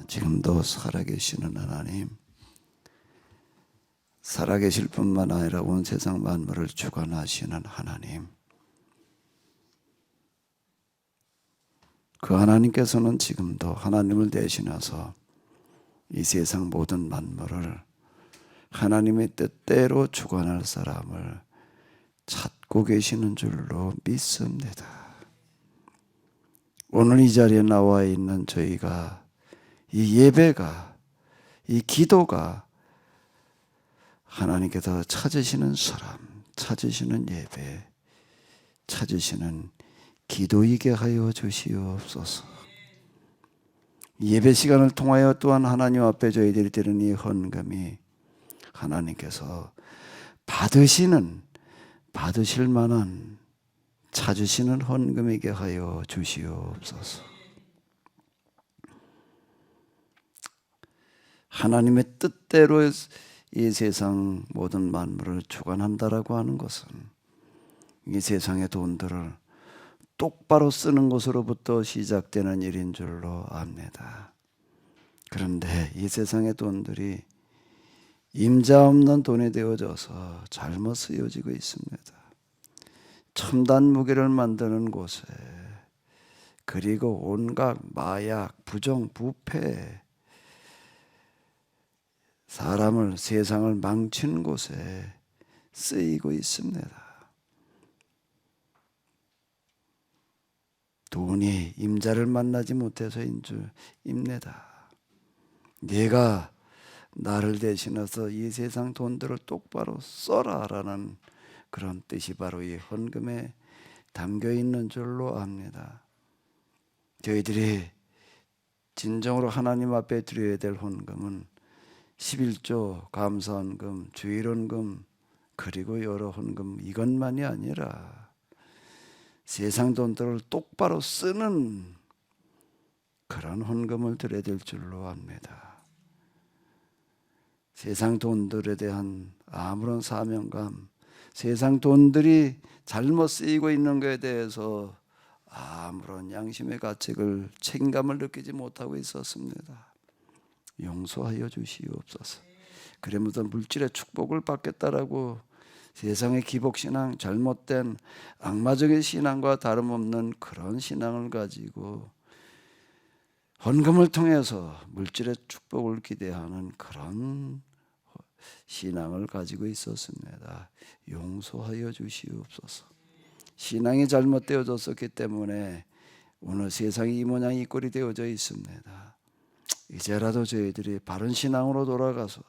지금도 살아계시는 하나님, 살아계실 뿐만 아니라 온 세상 만물을 주관하시는 하나님, 그 하나님께서는 지금도 하나님을 대신해서 이 세상 모든 만물을 하나님의 뜻대로 주관할 사람을 찾고 계시는 줄로 믿습니다. 오늘 이 자리에 나와 있는 저희가 이 예배가, 이 기도가 하나님께서 찾으시는 사람, 찾으시는 예배, 찾으시는 기도이게 하여 주시옵소서. 예배 시간을 통하여 또한 하나님 앞에 저희들이 드리는 이 헌금이 하나님께서 받으실 만한 찾으시는 헌금이게 하여 주시옵소서. 하나님의 뜻대로 이 세상 모든 만물을 주관한다라고 하는 것은 이 세상의 돈들을 똑바로 쓰는 것으로부터 시작되는 일인 줄로 압니다. 그런데 이 세상의 돈들이 임자 없는 돈이 되어져서 잘못 쓰여지고 있습니다. 첨단 무기를 만드는 곳에, 그리고 온갖 마약, 부정, 부패, 사람을, 세상을 망치는 곳에 쓰이고 있습니다. 돈이 임자를 만나지 못해서인 줄입니다. 네가 나를 대신해서 이 세상 돈들을 똑바로 써라라는 그런 뜻이 바로 이 헌금에 담겨 있는 줄로 압니다. 저희들이 진정으로 하나님 앞에 드려야 될 헌금은 11조, 감사헌금, 주일헌금, 그리고 여러 헌금, 이것만이 아니라 세상 돈들을 똑바로 쓰는 그런 헌금을 드려야 될 줄로 압니다. 세상 돈들에 대한 아무런 사명감, 세상 돈들이 잘못 쓰이고 있는 것에 대해서 아무런 양심의 가책을, 책임감을 느끼지 못하고 있었습니다. 용서하여 주시옵소서. 그러면서 물질의 축복을 받겠다라고 세상의 기복신앙, 잘못된 악마적인 신앙과 다름없는 그런 신앙을 가지고 헌금을 통해서 물질의 축복을 기대하는 그런 신앙을 가지고 있었습니다. 용서하여 주시옵소서. 신앙이 잘못되어졌었기 때문에 오늘 세상이 이 모양 이 꼴이 되어져 있습니다. 이제라도 저희들이 바른 신앙으로 돌아가서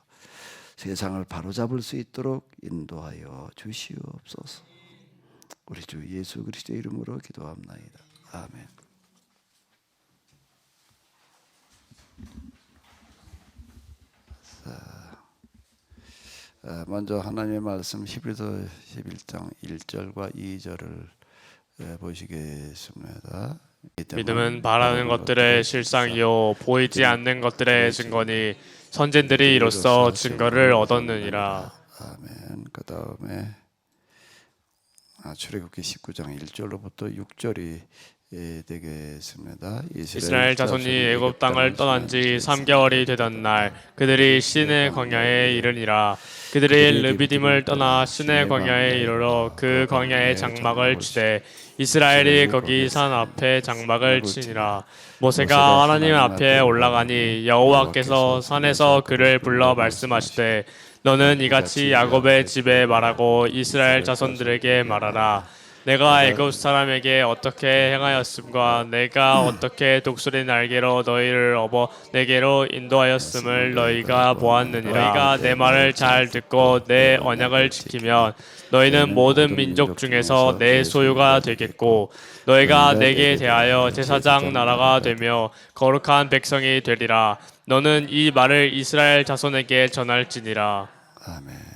세상을 바로잡을 수 있도록 인도하여 주시옵소서. 우리 주 예수 그리스도의 이름으로 기도합나이다. 아멘. 먼저 하나님의 말씀 히브리서 11장 1절과 2절을 보시겠습니다. 믿음은 바라는 것들의 실상이요 보이지 않는 것들의 증거니 선진들이 이로써 증거를 얻었느니라. 아멘. 그 다음에 출애굽기 19장 1절로부터 6절이 되겠습니다. 이스라엘 자손이 애굽 땅을 떠난 지 3개월이 되던 날 그들이 시내 광야에 이르니라. 그들이 르비딤을 떠나 시내 광야에 이르러 그 광야에 장막을 치되 이스라엘이 거기 산 앞에 장막을 치니라. 모세가 하나님 앞에 올라가니 여호와께서 산에서 그를 불러 말씀하시되 너는 이같이 야곱의 집에 말하고 이스라엘 자손들에게 말하라. 내가 애굽 사람에게 어떻게 행하였음과 내가 어떻게 독수리 날개로 너희를 업어 내게로 인도하였음을 너희가 보았느니라. 너희가 내 말을 잘 듣고 내 언약을 지키면 너희는 모든 민족 중에서 내 소유가 되겠고 너희가 내게 대하여 제사장 나라가 되며 거룩한 백성이 되리라. 너는 이 말을 이스라엘 자손에게 전할지니라. 아멘.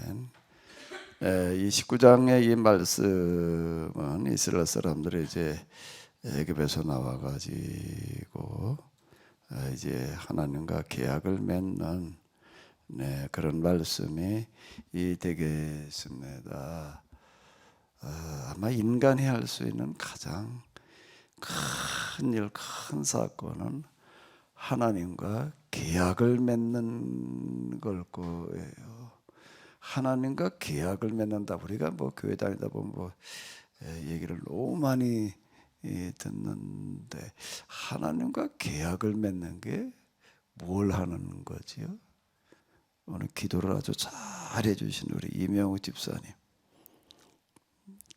이 19장의 이 말씀은 이스라엘 사람들이 이제 애굽에서 나와가지고 이제 하나님과 계약을 맺는 그런 말씀이 되겠습니다. 아마 인간이 할 수 있는 가장 큰 일, 큰 사건은 하나님과 계약을 맺는 걸 거예요. 하나님과 계약을 맺는다. 우리가 뭐 교회 다니다 보면 뭐 얘기를 너무 많이 듣는데 하나님과 계약을 맺는 게 뭘 하는 거지요? 오늘 기도를 아주 잘 해주신 우리 이명우 집사님,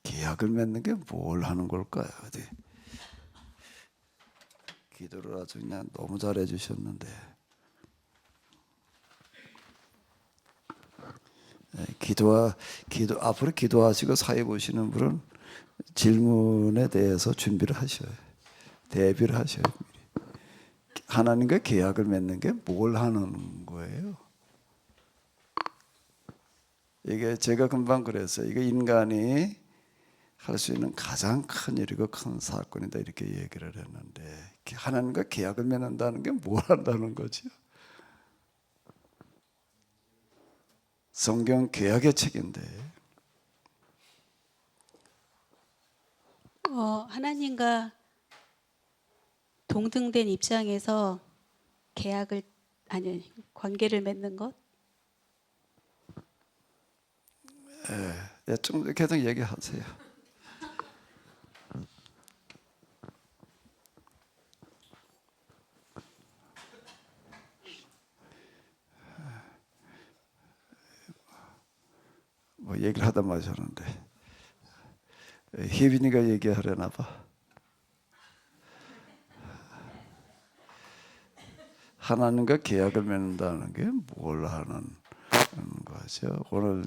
계약을 맺는 게 뭘 하는 걸까요? 어디? 기도를 아주 그냥 너무 잘 해주셨는데 기도 앞으로 기도하시고 사회 보시는 분은 질문에 대해서 준비를 하셔요. 대비를 하셔요. 하나님과 계약을 맺는 게 뭘 하는 거예요? 이게 제가 금방 그랬어요. 이게 인간이 할 수 있는 가장 큰 일이고 큰 사건이다 이렇게 얘기를 했는데 하나님과 계약을 맺는다는 게 뭘 한다는 거죠? 성경 계약의 책인데 하나님과 동등된 입장에서 계약을 아니 관계를 맺는 것. 좀 계속 얘기하세요. 뭐 얘기를 하다 마셨는데 혜빈이가 얘기하려나 봐. 하나님과 계약을 맺는다는 게 뭘 하는 거죠? 오늘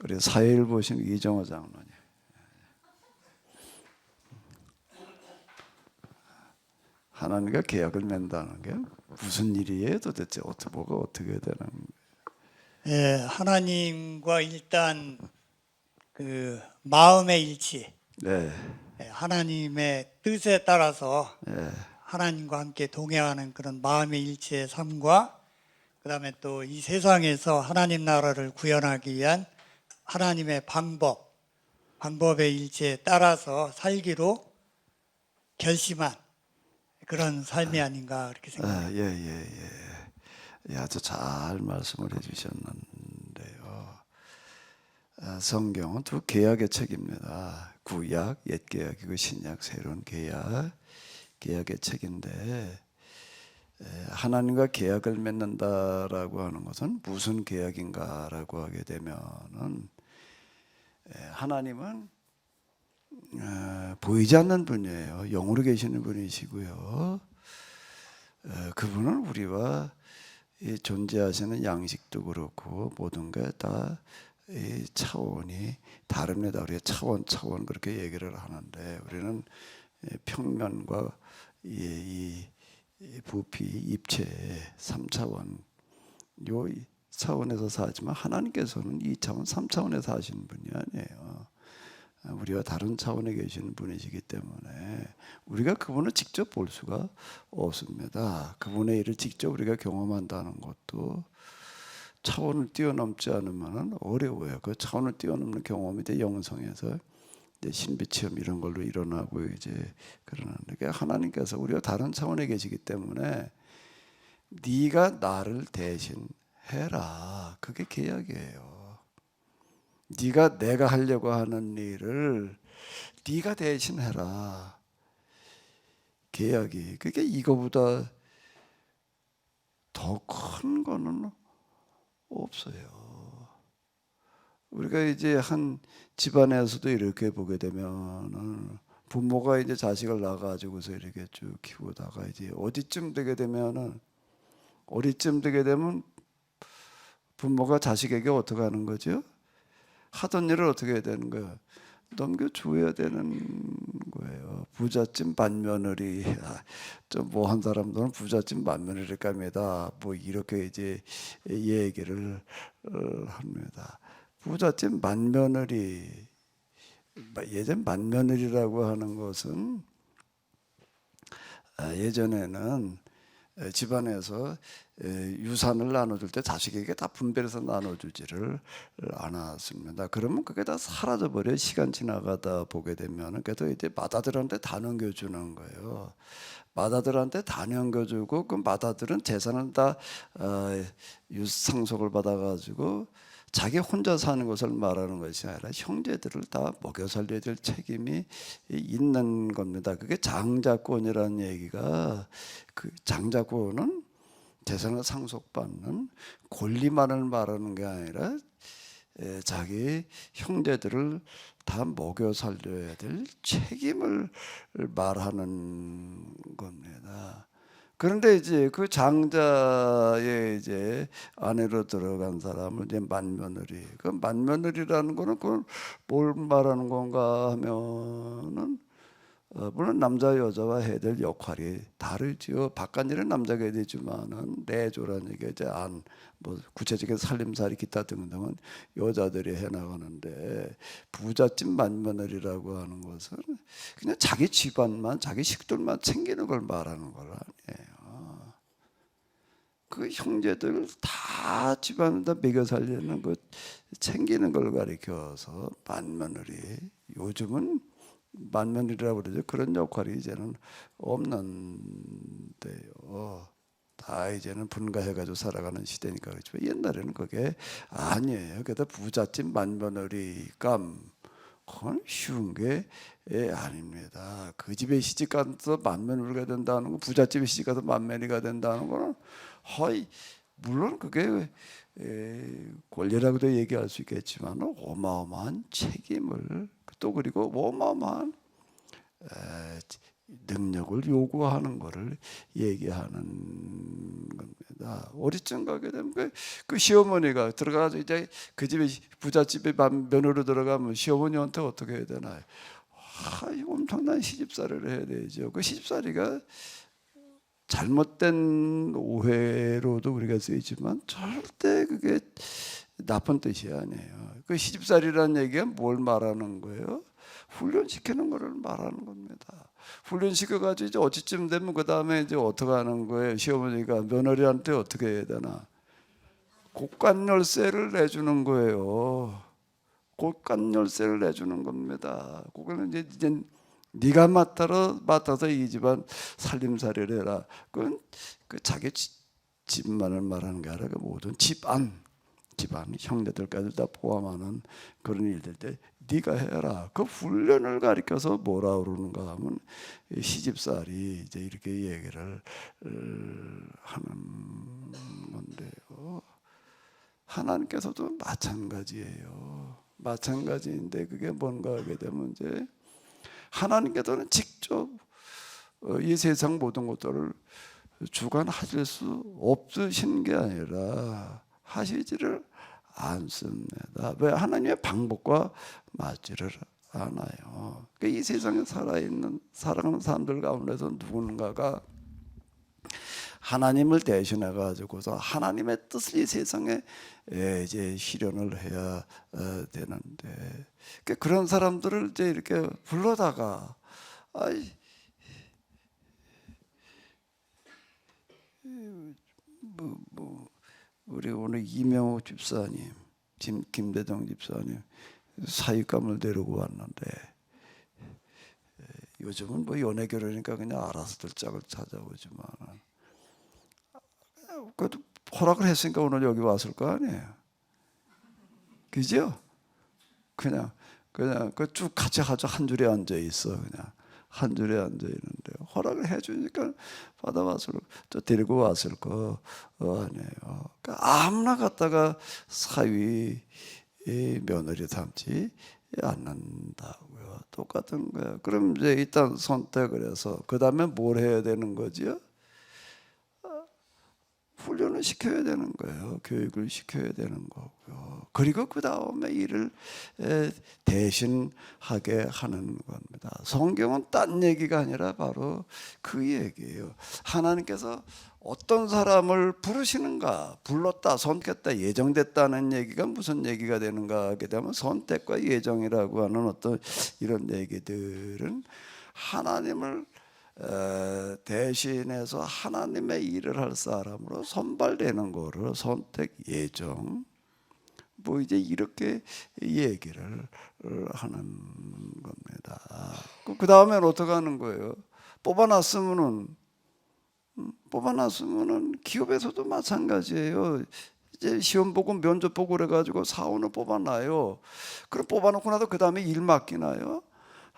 우리 사회일 보신 이정호 장로님, 하나님과 계약을 맺는다는 게 무슨 일이에요? 도대체 뭐가 어떻게 되는 거예요? 예, 하나님과 일단 그 마음의 일치, 네, 하나님의 뜻에 따라서 네, 하나님과 함께 동행하는 그런 마음의 일치의 삶과 그다음에 또 이 세상에서 하나님 나라를 구현하기 위한 하나님의 방법의 일치에 따라서 살기로 결심한 그런 삶이 아닌가 그렇게 생각합니다. 아주 잘 말씀을 해주셨는데요. 성경은 두 계약의 책입니다. 구약, 옛 계약이고 신약, 새로운 계약의 책인데 하나님과 계약을 맺는다라고 하는 것은 무슨 계약인가라고 하게 되면은 하나님은 보이지 않는 분이에요. 영으로 계시는 분이시고요. 그분은 우리와 이 존재하시는 양식도 그렇고 모든 게 다 차원이 다릅니다. 우리가 차원 그렇게 얘기를 하는데 우리는 평면과 이 부피, 입체 3차원 요 차원에서 사지만 하나님께서는 2차원, 3차원에서 사시는 분이 아니에요. 우리와 다른 차원에 계시는 분이시기 때문에 우리가 그분을 직접 볼 수가 없습니다. 그분의 일을 직접 우리가 경험한다는 것도 차원을 뛰어넘지 않으면 어려워요. 그 차원을 뛰어넘는 경험이 이제 영성에서 이제 신비 체험 이런 걸로 일어나고 이제 그러는데 그러니까 하나님께서 우리와 다른 차원에 계시기 때문에 네가 나를 대신 해라. 그게 계약이에요. 네가 내가 하려고 하는 일을 네가 대신 해라. 계약이. 그게 이거보다 더 큰 거는 없어요. 우리가 이제 한 집안에서도 이렇게 보게 되면은 부모가 이제 자식을 낳아가지고서 이렇게 쭉 키우다가 이제 어디쯤 되게 되면 부모가 자식에게 어떻게 하는 거죠? 하던 일을 어떻게 해야 되는 거예요? 넘겨줘야 되는 거예요. 부잣집 맏며느리, 좀 뭐 한 사람들은 부잣집 맏며느리 갑니다. 뭐 이렇게 이제 얘기를 합니다. 부잣집 맏며느리, 예전 맏며느리라고 하는 것은 예전에는 집안에서 유산을 나눠줄 때 자식에게 다 분배해서 나눠주지를 않았습니다. 그러면 그게 다 사라져버려. 시간 지나가다 보게 되면 그래도 이제 맏아들한테 다 넘겨주는 거예요. 맏아들한테 다 넘겨주고 그 맏아들은 재산을 다 유상속을 받아가지고 자기 혼자 사는 것을 말하는 것이 아니라 형제들을 다 먹여 살려야 될 책임이 있는 겁니다. 그게 장자권이라는 얘기가, 그 장자권은 재산을 상속받는 권리만을 말하는 게 아니라 자기 형제들을 다 먹여 살려야 될 책임을 말하는 겁니다. 그런데 이제 그 장자의 이제 아내로 들어간 사람을 이제 맏며느리, 그 맏며느리라는 거는 그걸 뭘 말하는 건가 하면은 물론 남자 여자와 해야 될 역할이 다르지요. 바깥일은 남자가 해야 되지만은 내조라는 얘기가 이제 뭐 구체적인 살림살이 기타 등등은 여자들이 해 나가는데, 부잣집 맏며느리라고 하는 것은 그냥 자기 집안만, 자기 식들만 챙기는 걸 말하는 걸 아니에요. 그 형제들 다 집안에다 먹여 살리는 거 챙기는 걸 가리켜서 맏며느리. 요즘은 맏며느리라고 그러죠. 그런 역할이 이제는 없는데요. 다 이제는 분가해가지고 살아가는 시대니까 그렇지만 옛날에는 그게 아니에요. 그래도 부잣집 맏며느리감, 그건 쉬운 게 아닙니다. 그 집에 시집 가서 맏며느리가 된다는 거, 부잣집에 시집 가서 맏며느리가 된다는 거는 물론 그게 권리라고도 얘기할 수 있겠지만 어마어마한 책임을, 또 그리고 어마어마한 능력을 요구하는 것을 얘기하는 겁니다. 어디쯤 가게 되면 그 시어머니가 들어가서 이제 그 집에 부잣집에 며느리로 들어가면 시어머니한테 어떻게 해야 되나요? 엄청난 시집살이를 해야 되죠. 그 시집살이가 잘못된 오해로도 우리가 쓰이지만 절대 그게 나쁜 뜻이 아니에요. 그 시집살이라는 얘기가 뭘 말하는 거예요? 훈련시키는 거를 말하는 겁니다. 훈련시켜가지고 이제 어찌쯤 되면 그 다음에 이제 어떻게 하는 거예요? 시어머니가 며느리한테 어떻게 해야 되나? 곡간열쇠를 내주는 거예요. 곡간열쇠를 내주는 겁니다. 그거는 이제 네가 맡아서 이 집안 살림살이를 해라. 그건 그 자기 집만을 말하는 게 아니라 그 모든 집안 형제들까지 다 포함하는 그런 일들 때 네가 해라. 그 훈련을 가리켜서 뭐라 그러는가 하면 시집살이 이제 이렇게 얘기를 하는 건데요. 하나님께서도 마찬가지예요. 마찬가지인데 그게 뭔가 하게 되면 이제 하나님께서는 직접 이 세상 모든 것들을 주관하실 수 없으신 게 아니라 하시지를 않습니다. 왜? 하나님의 방법과 맞지를 않아요. 이 세상에 살아가는 사람들 가운데서 누군가가 하나님을 대신해 가지고서 하나님의 뜻을 이 세상에 이제 실현을 해야 되는데, 그런 사람들을 이제 이렇게 불러다가 우리 오늘 이명호 집사님, 김대동 집사님 사윗감을 데리고 왔는데, 요즘은 뭐 연애 결혼이니까 그냥 알아서들 짝을 찾아오지만, 그래도 허락을 했으니까 오늘 여기 왔을 거 아니에요. 그죠? 그냥 그 쭉 같이 한 줄에 앉아 있어. 그냥 한 줄에 앉아 있는데 허락을 해주니까 받아왔을, 또 데리고 왔을 거 아니에요. 그러니까 아무나 갖다가 사위 며느리 삼지 않는다고요. 똑같은 거예요. 그럼 이제 일단 선택을 해서 그 다음에 뭘 해야 되는 거지요? 훈련을 시켜야 되는 거예요. 교육을 시켜야 되는 거고요. 그리고 그 다음에 일을 대신하게 하는 겁니다. 성경은 딴 얘기가 아니라 바로 그 얘기예요. 하나님께서 어떤 사람을 부르시는가, 불렀다, 선택했다, 예정됐다는 얘기가 무슨 얘기가 되는가 하게 되면 선택과 예정이라고 하는 어떤 이런 얘기들은 하나님을 대신해서 하나님의 일을 할 사람으로 선발되는 거를 선택 예정 뭐 이제 이렇게 얘기를 하는 겁니다. 그 다음엔 어떻게 하는 거예요? 뽑아놨으면은 기업에서도 마찬가지예요. 이제 시험 보고 면접 보고 그래가지고 사원을 뽑아놔요. 그럼 뽑아놓고 나서 그 다음에 일 맡기나요?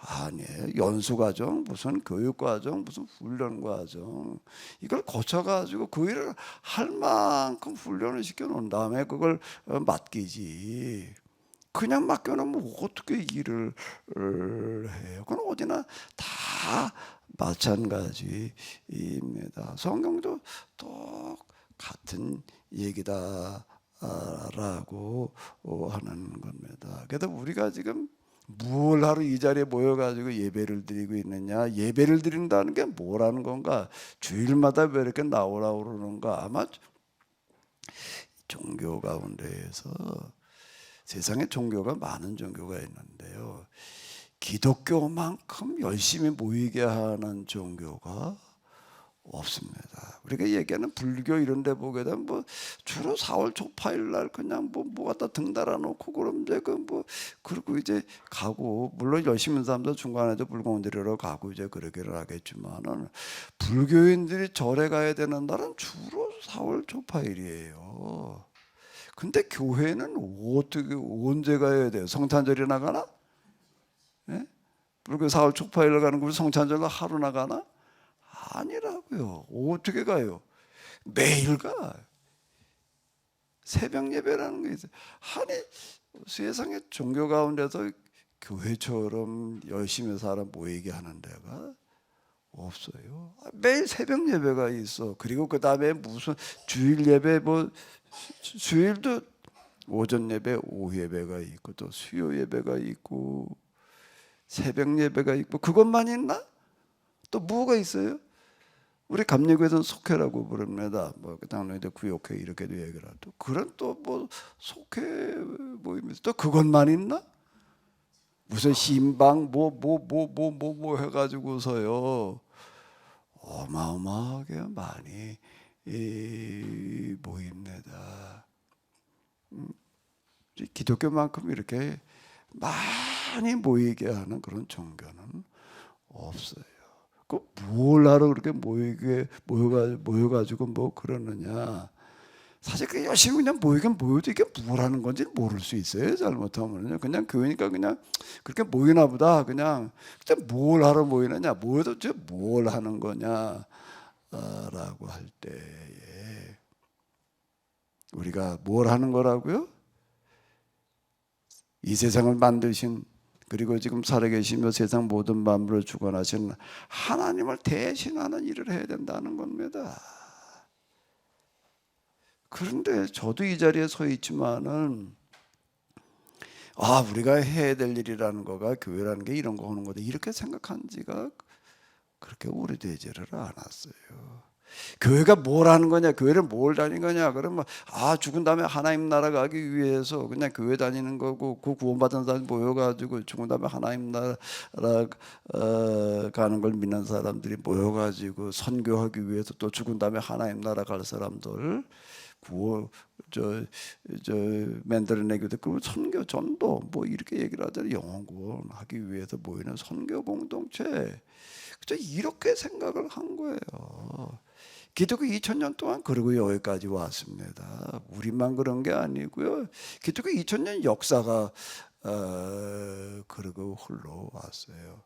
아니에요. 연수과정, 무슨 교육과정, 무슨 훈련과정 이걸 거쳐가지고 그 일을 할 만큼 훈련을 시켜놓은 다음에 그걸 맡기지. 그냥 맡겨놓으면 어떻게 일을 해요? 그건 어디나 다 마찬가지입니다. 성경도 똑같은 얘기다라고 하는 겁니다. 그래서 우리가 지금 뭘 하러 이 자리에 모여가지고 예배를 드리고 있느냐? 예배를 드린다는 게 뭐라는 건가? 주일마다 왜 이렇게 나오라고 그러는가? 아마 종교 가운데에서 세상에 종교가 많은 종교가 있는데요. 기독교만큼 열심히 모이게 하는 종교가 없습니다. 우리가 얘기하는 불교 이런 데 보게 되면 뭐 주로 4월 초파일 날 그냥 뭐 갖다 등 달아놓고 그럼 이제 그리고 이제 가고 물론 열심히 하는 사람도 중간에도 불공 드리러 가고 이제 그러기를 하겠지만은 불교인들이 절에 가야 되는 날은 주로 4월 초파일이에요. 근데 교회는 어떻게 언제 가야 돼요? 성탄절이나 가나? 예? 불교 4월 초파일 가는 거 성탄절로 하루 나가나? 아니라고요. 어떻게 가요? 매일 가. 새벽 예배라는 게 있어요. 아니 세상의 종교 가운데서 교회처럼 열심히 살아 모이게 하는 데가 없어요. 매일 새벽 예배가 있어. 그리고 그 다음에 무슨 주일 예배 뭐 주일도 오전 예배, 오후 예배가 있고 또 수요 예배가 있고 새벽 예배가 있고 그것만 있나? 또 뭐가 있어요? 우리 감리교에서는 속회라고 부릅니다. 뭐 당연히 구역회 이렇게도 얘기를 하고 그런 또 뭐 속회 모임에서 또 그것만 있나? 무슨 신방 뭐 해가지고서요 어마어마하게 많이 모입니다. 기독교만큼 이렇게 많이 모이게 하는 그런 종교는 없어요. 그 뭘 하러 그렇게 모여가지고 뭐 그러느냐? 사실 그 열심히 그냥 모이긴 모여도 이게 뭘 하는 건지 모를 수 있어요. 잘못하면요. 그냥 교회니까 그냥 그렇게 모이나 보다. 그냥 뭘 하러 모이느냐? 모여도 뭘 하는 거냐? 라고 할 때에 우리가 뭘 하는 거라고요? 이 세상을 만드신 그리고 지금 살아계시며 세상 모든 만물을 주관하신 하나님을 대신하는 일을 해야 된다는 겁니다. 그런데 저도 이 자리에 서 있지만은 우리가 해야 될 일이라는 거가 교회라는 게 이런 거 하는 거다 이렇게 생각한 지가 그렇게 오래되지를 않았어요. 교회가 뭘 하는 거냐, 교회를 뭘 다니는 거냐, 그러면 죽은 다음에 하나님 나라 가기 위해서 그냥 교회 다니는 거고 그 구원받은 사람 모여가지고 죽은 다음에 하나님 나라 가는 걸 믿는 사람들이 모여가지고 선교하기 위해서 또 죽은 다음에 하나님 나라 갈 사람들 만들어내기도 그 선교 전도 뭐 이렇게 얘기를 하잖아요. 영혼 구원하기 위해서 모이는 선교 공동체. 이렇게 생각을 한 거예요. 기독교 2000년 동안 그러고 여기까지 왔습니다. 우리만 그런 게 아니고요. 기독교 2000년 역사가 그러고 흘러왔어요.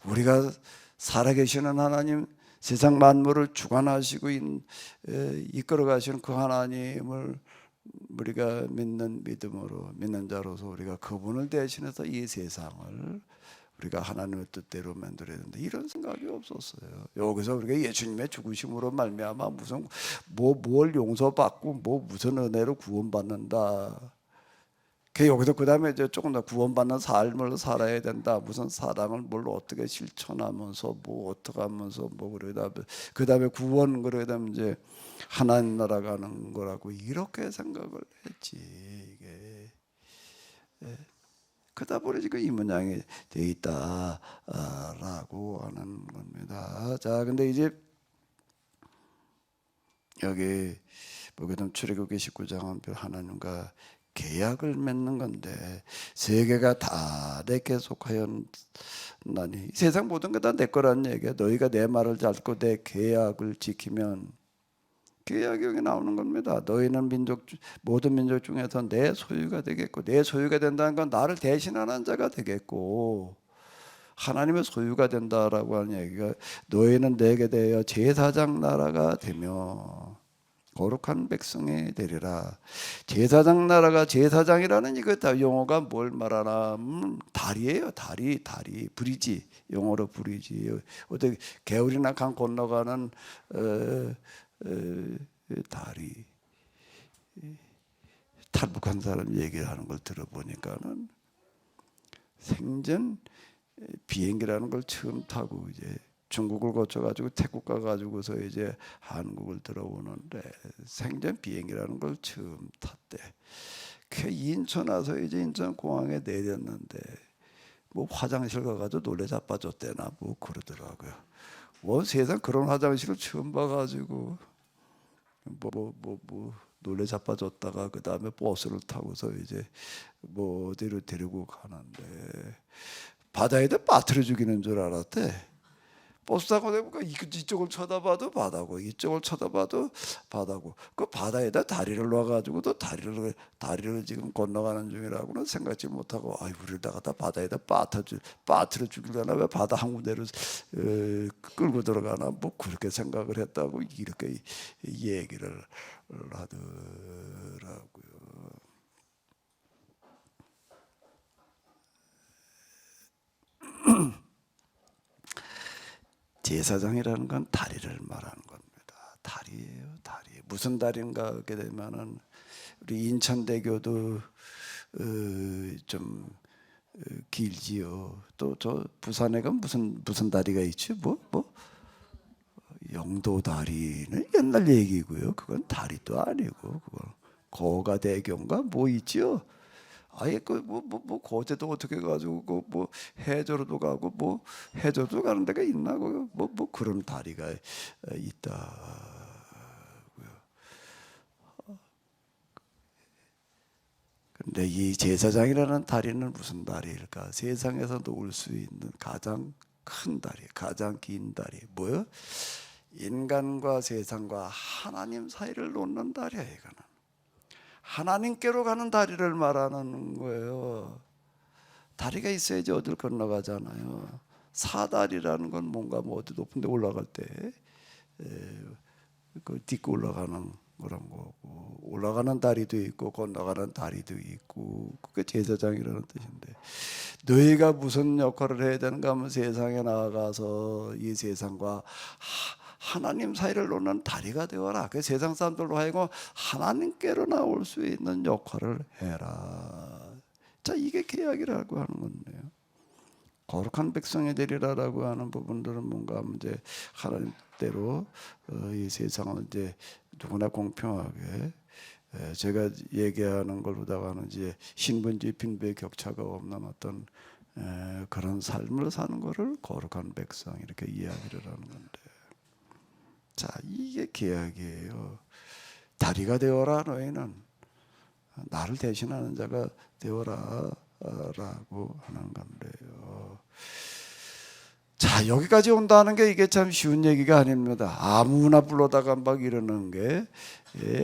우리가 살아계시는 하나님, 세상 만물을 주관하시고 이끌어 가시는 그 하나님을 우리가 믿는 자로서 우리가 그분을 대신해서 이 세상을 우리가 하나님의 뜻대로 만들어야 된다 이런 생각이 없었어요. 여기서 우리가 예수님의 죽으심으로 말미암아 무슨 뭘 용서받고 무슨 은혜로 구원받는다. 여기서 그 다음에 이제 조금 더 구원받는 삶을 살아야 된다. 무슨 사랑을 뭘 어떻게 실천하면서 어떻게 하면서 그러다 그 다음에 구원 그러다 이제 하나님 나라 가는 거라고 이렇게 생각을 했지 이게. 그러다 보니 지금 이 모양이 돼 있다라고 하는 겁니다. 자, 근데 이제 여기 보게 되면 출애굽기 19장은 하나님과 계약을 맺는 건데 세계가 다 내게 속하였나니 세상 모든 게 다 내 거란 얘기야. 너희가 내 말을 잡고 내 계약을 지키면 계약이 여기 나오는 겁니다. 너희는 모든 민족 중에서 내 소유가 되겠고 내 소유가 된다는 건 나를 대신하는 자가 되겠고 하나님의 소유가 된다라고 하는 얘기가 너희는 내게 대하여 제사장 나라가 되며 거룩한 백성이 되리라. 제사장 나라가 제사장이라는 이거 다 용어가 뭘 말하나 다리예요. 다리 브리지 영어로 브리지. 어떻게 개울이나 강 건너가는 다리. 탈북한 사람 얘기하는 걸 들어보니까는 생전 비행기라는 걸 처음 타고 이제 중국을 거쳐가지고 태국 가가지고서 이제 한국을 들어오는데 생전 비행기라는 걸 처음 탔대. 그 인천 와서 이제 인천 공항에 내렸는데 뭐 화장실 가가지고 놀래 자빠졌대나 뭐 그러더라고요. 뭐 세상 그런 화장실을 처음 봐가지고 뭐 놀래 자빠졌다가 그 다음에 버스를 타고서 이제 뭐 어디로 데리고 가는데 바다에다 빠뜨려 죽이는 줄 알았대. 버스 타고 내보니까 이쪽을 쳐다봐도 바다고 이쪽을 쳐다봐도 바다고 그 바다에다 다리를 놔가지고 또 다리를 지금 건너가는 중이라고는 생각지 못하고 아이 우리를 다가다 바다에다 빠뜨려 죽이려나 왜 바다 한 군데로 끌고 들어가나 뭐 그렇게 생각을 했다고 이렇게 얘기를 하더라고요. 제사장이라는 건 다리를 말하는 겁니다. 다리예요, 다리. 무슨 다리인가 하게 되면은 우리 인천대교도 좀 길지요. 또 저 부산에 가면 무슨 다리가 있지? 뭐 영도 다리는 옛날 얘기고요. 그건 다리도 아니고 그거 거가대교인가 뭐 있지요. 아예 뭐 거제도 어떻게 가지고 뭐 해저로도 가고 뭐 해저도 가는 데가 있나 뭐 그런 다리가 있다고요. 근데 이 제사장이라는 다리는 무슨 다리일까? 세상에서 놓을 수 있는 가장 큰 다리, 가장 긴 다리 뭐요? 인간과 세상과 하나님 사이를 놓는 다리야 이거는. 하나님께로 가는 다리를 말하는 거예요. 다리가 있어야지 어딜 건너가잖아요. 사다리라는 건 뭔가 뭐 어디 높은 데 올라갈 때 그 딛고 올라가는 그런 거고 올라가는 다리도 있고 건너가는 다리도 있고 그게 제사장이라는 뜻인데 너희가 무슨 역할을 해야 되는가 하면 세상에 나아가서 이 세상과 하나님 사이를 놓는 다리가 되어라. 그 세상 사람들로 하여금 하나님께로 나올 수 있는 역할을 해라. 자, 이게 계약이라고 하는 건데요. 거룩한 백성이 되리라라고 하는 부분들은 뭔가 하면 이제 하나님대로 이 세상을 이제 누구나 공평하게 제가 얘기하는 걸로다가는 이제 신분지 빈부의 격차가 없는 어떤 그런 삶을 사는 것을 거룩한 백성 이렇게 이야기를 하는 건데. 자, 이게 계약이에요. 다리가 되어라 너희는 나를 대신하는 자가 되어라 라고 하는 건데요. 자, 여기까지 온다는 게 이게 참 쉬운 얘기가 아닙니다. 아무나 불러다가 막 이러는 게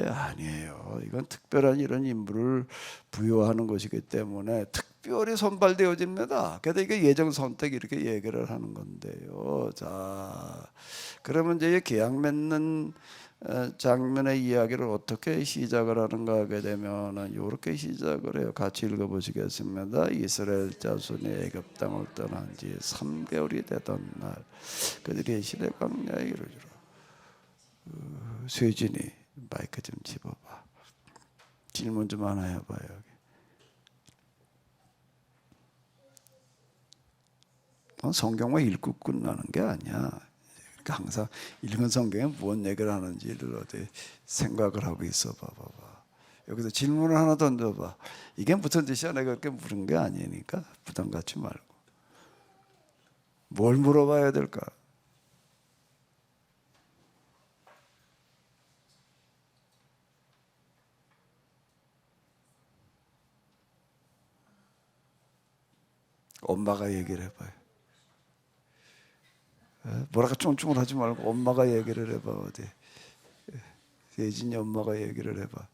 아니에요. 이건 특별한 이런 임무를 부여하는 것이기 때문에 특별히 선발되어집니다. 그래서 이게 예정 선택 이렇게 얘기를 하는 건데요. 자, 그러면 이제 계약 맺는 장면의 이야기를 어떻게 시작을 하는가 하게 되면은 이렇게 시작을 해요. 같이 읽어보시겠습니다. 이스라엘 자손이 애굽 땅을 떠난 지 3개월이 되던 날 그들이 시내 광야에 이르러 쇠진이 마이크 좀 집어봐. 질문 좀 하나 해봐요. 성경만 읽고 끝나는 게 아니야. 항상 읽은 성경에 무슨 얘기를 하는지를 어디 생각을 하고 있어 봐봐. 여기서 질문을 하나 던져봐. 이게 무슨 뜻이야? 내가 그렇게 물은 게 아니니까 부담 갖지 말고. 뭘 물어봐야 될까? 엄마가 얘기를 해봐요. 뭐랄까 쫑쫑을 하지 말고 엄마가 얘기를 해봐. 어디 예진이 엄마가 얘기를 해봐.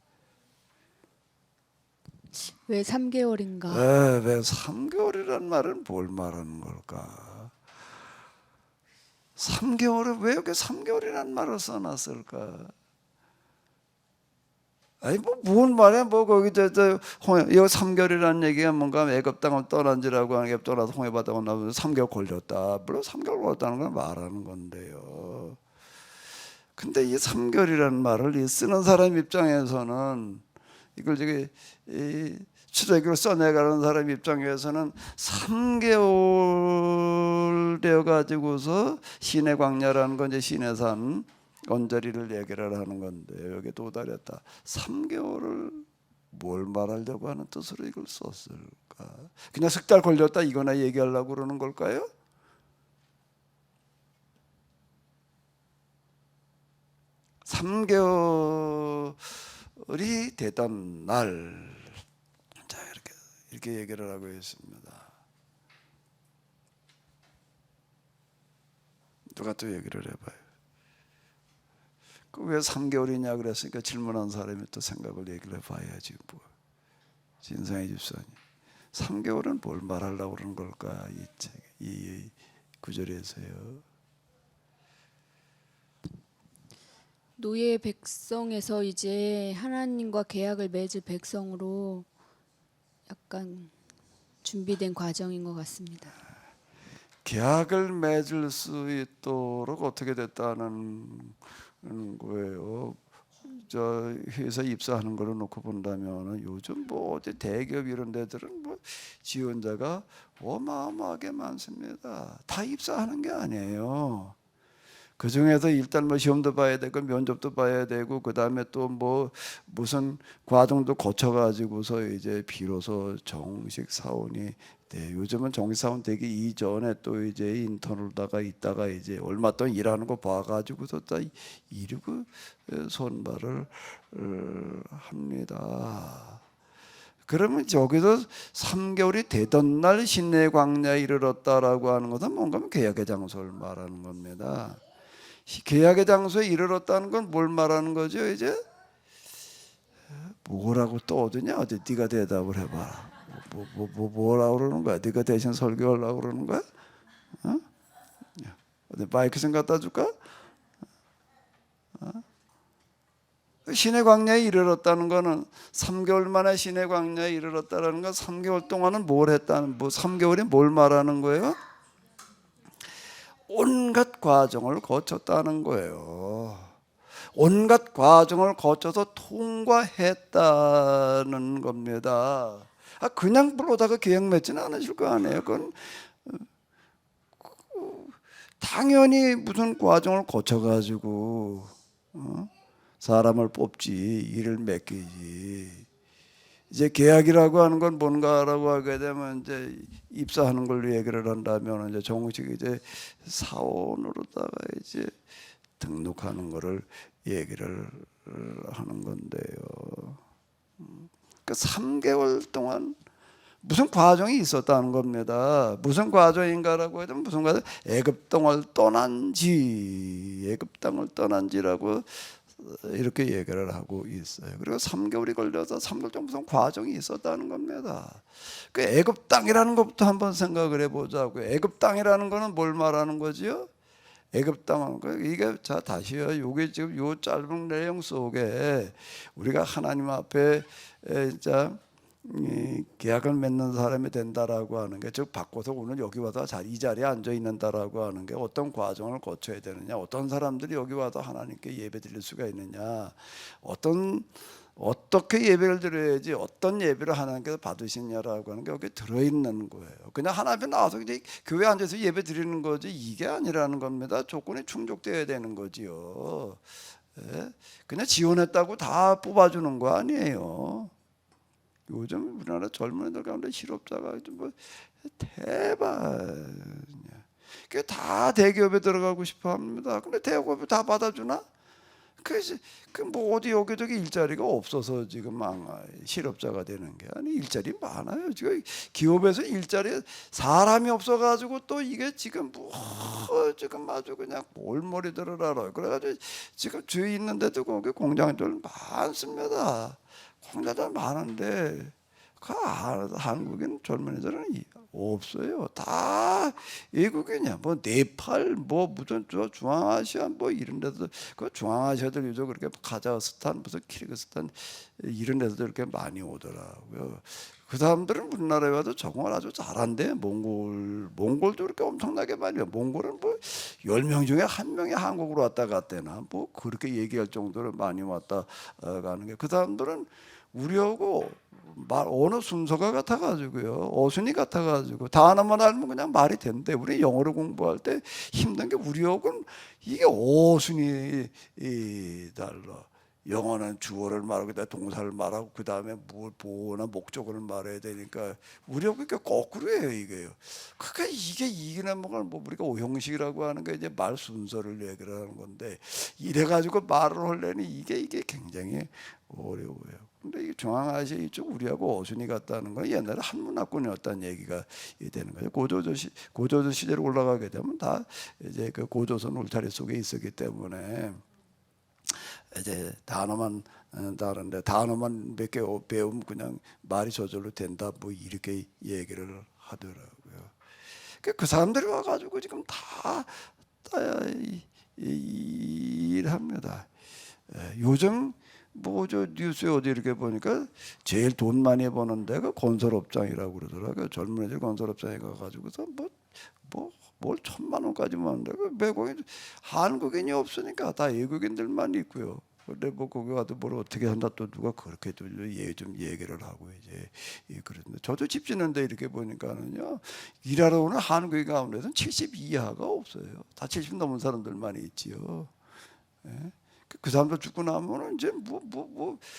왜 3개월인가? 왜 3개월이란 말은 뭘 말하는 걸까? 3개월을 왜 이렇게 3개월이란 말을 써놨을까? 아니 뭔 말이야? 거기 이거 3개월이라는 얘기가 뭔가 애굽 땅을 떠난지라고 하는 게 떠나서 홍해바다가 나오면 3개월 걸렸다. 물론 3개월 걸렸다는 걸 말하는 건데요. 근데 이 3개월이라는 말을 쓰는 사람 입장에서는 이걸 이 출애굽을 써내가는 사람 입장에서는 3개월 되어 가지고서 시내 광야라는 건 이제 시내산 언저리를 얘기를 하는 건데 여기 도달했다. 3개월을 뭘 말하려고 하는 뜻으로 이걸 썼을까? 그냥 석 달 걸렸다 이거나 얘기하려고 그러는 걸까요? (3개월이) 되던 날, 자 이렇게 얘기를 하고 있습니다. 누가 또 얘기를 해봐요. 왜 3개월이냐 그랬으니까 질문한 사람이 또 생각을 얘기를 해봐야지. 뭐 진상의 집사님, 3개월은 뭘 말하려고 그러는 걸까? 이 구절에서요. 노예 백성에서 이제 하나님과 계약을 맺을 백성으로 약간 준비된 과정인 것 같습니다. 계약을 맺을 수 있도록 어떻게 됐다는 거예요. 저 회사 입사하는 걸로 놓고 본다면 요즘 뭐 어디 대기업 이런 데들은 뭐 지원자가 어마어마하게 많습니다. 다 입사하는 게 아니에요. 그 중에서 일단 뭐 시험도 봐야 되고 면접도 봐야 되고 그 다음에 또 뭐 무슨 과정도 거쳐가지고서 이제 비로소 정식 사원이 돼. 요즘은 정식 사원 되기 이전에 또 이제 인턴으로다가 있다가 이제 얼마 동안 일하는 거 봐가지고서 다 이르고 선발을 합니다. 그러면 여기서 3개월이 되던 날 시내 광야에 이르렀다라고 하는 것은 뭔가 계약의 장소를 말하는 겁니다. 계약의 장소에 이르렀다는 건 뭘 말하는 거죠? 이제 뭐라고 떠드냐? 어디 네가 대답을 해봐라. 뭐라고 그러는 거야? 네가 대신 설교하려고 그러는 거야? 어디 마이크 좀 갖다 줄까? 시내 광야에 이르렀다는 거는 3개월 만에 시내 광야에 이르렀다는 건 3개월 동안은 뭘 했다는, 뭐 3개월이 뭘 말하는 거예요? 온갖 과정을 거쳤다는 거예요. 온갖 과정을 거쳐서 통과했다는 겁니다. 그냥 불러다가 계약 맺지는 않으실 거 아니에요. 그건 당연히 무슨 과정을 거쳐가지고 사람을 뽑지, 일을 맡기지. 이제 계약이라고 하는 건 뭔가라고 하게 되면 이제 입사하는 걸로 얘기를 한다면 이제 정식 이제 사원으로다가 이제 등록하는 거를 얘기를 하는 건데요. 그 3개월 동안 무슨 과정이 있었다는 겁니다. 무슨 과정인가라고 해도 무슨 과정? 애굽 땅을 떠난지라고 이렇게 얘기를 하고 있어요. 그리고 3개월이 걸려서 3개월 동안 무슨 과정이 있었다는 겁니다. 그 애굽 땅이라는 것부터 한번 생각을 해보자고. 애굽 땅이라는 거는 뭘 말하는 거지요? 애굽 땅은 이게 자 다시요. 요게 지금 요 짧은 내용 속에 우리가 하나님 앞에 진짜 계약을 맺는 사람이 된다라고 하는 게, 즉 바꿔서 오늘 여기 와서 이 자리에 앉아 있는다라고 하는 게 어떤 과정을 거쳐야 되느냐, 어떤 사람들이 여기 와서 하나님께 예배 드릴 수가 있느냐, 어떻게 예배를 드려야지, 어떤 예배를 하나님께서 받으시냐라고 하는 게 여기 들어있는 거예요. 그냥 하나님 앞에 나와서 이제 교회에 앉아서 예배 드리는 거지 이게 아니라는 겁니다. 조건이 충족되어야 되는 거지요. 그냥 지원했다고 다 뽑아주는 거 아니에요. 요즘 우리나라 젊은 애들 가운데 실업자가 뭐 대박. 다 대기업에 들어가고 싶어 합니다. 근데 대기업이 다 받아주나? 그뭐 어디 여기저기 일자리가 없어서 지금 실업자가 되는 게 아니 일자리 많아요. 지금 기업에서 일자리 사람이 없어가지고 또 이게 지금 뭐 지금 아주 그냥 볼머리들을 알아요. 그래가지고 지금 주위 있는데도 거기 공장들 많습니다. 공장들 많은데 한국인 젊은이들은 없어요. 다 외국인이야. 뭐 네팔, 뭐 무슨 중앙아시아 뭐 이런 데서 그 중앙아시아들 요즘 그렇게 카자흐스탄, 무슨 키르기스탄 이런 데서 이렇게 많이 오더라고요. 그 사람들은 우리나라에 와도 적응을 아주 잘한대. 몽골도 그렇게 엄청나게 많이 와요. 몽골은 뭐 10명 중에 1명이 한국으로 왔다 갔대나 뭐 그렇게 얘기할 정도로 많이 왔다 가는 게 그 사람들은 우리하고 언어 순서가 같아가지고요, 어순이 같아가지고 단어만 알면 그냥 말이 된대. 우리 영어를 공부할 때 힘든 게 우리하고는 이게 어순이 달라. 영어는 주어를 말하고 동사를 말하고 그 다음에 뭘 보나 목적어를 말해야 되니까 우리하고 이렇게 거꾸로예요 이게요. 그러니까 이게 이기는 뭐 우리가 오형식이라고 하는 게 이제 말 순서를 얘기를 하는 건데 이래가지고 말을 하려니 이게 굉장히 어려워요. 근데 이 중앙아시아 이쪽 우리하고 어순이 같다는 건 옛날에 한문학군이었다는 얘기가 되는 거예요. 고조선 시대로 올라가게 되면 다 이제 그 고조선 울타리 속에 있었기 때문에 이제 단어만 다른데 단어만 몇 개 배우면 그냥 말이 저절로 된다 뭐 이렇게 얘기를 하더라고요. 그 사람들이 와가지고 지금 다 일합니다. 요즘 뭐 저 뉴스에 어디 이렇게 보니까 제일 돈 많이 버는 데가 건설업장이라고 그러더라고요. 젊은이들 건설업장에 가가지고서 뭘 1,000만 원까지 버는데 외국인 한국인이 없으니까 다 외국인들만 있고요. 근데 뭐 거기 가도 뭘 어떻게 한다 또 누가 그렇게 좀 얘기를 하고 이제 그런데 저도 집 짓는데 이렇게 보니까는요 일하러 오는 한국인 가운데서는 70 이하가 없어요. 다 70 넘은 사람들만 있지요. 예? 그 사람들 죽고 나면은 이제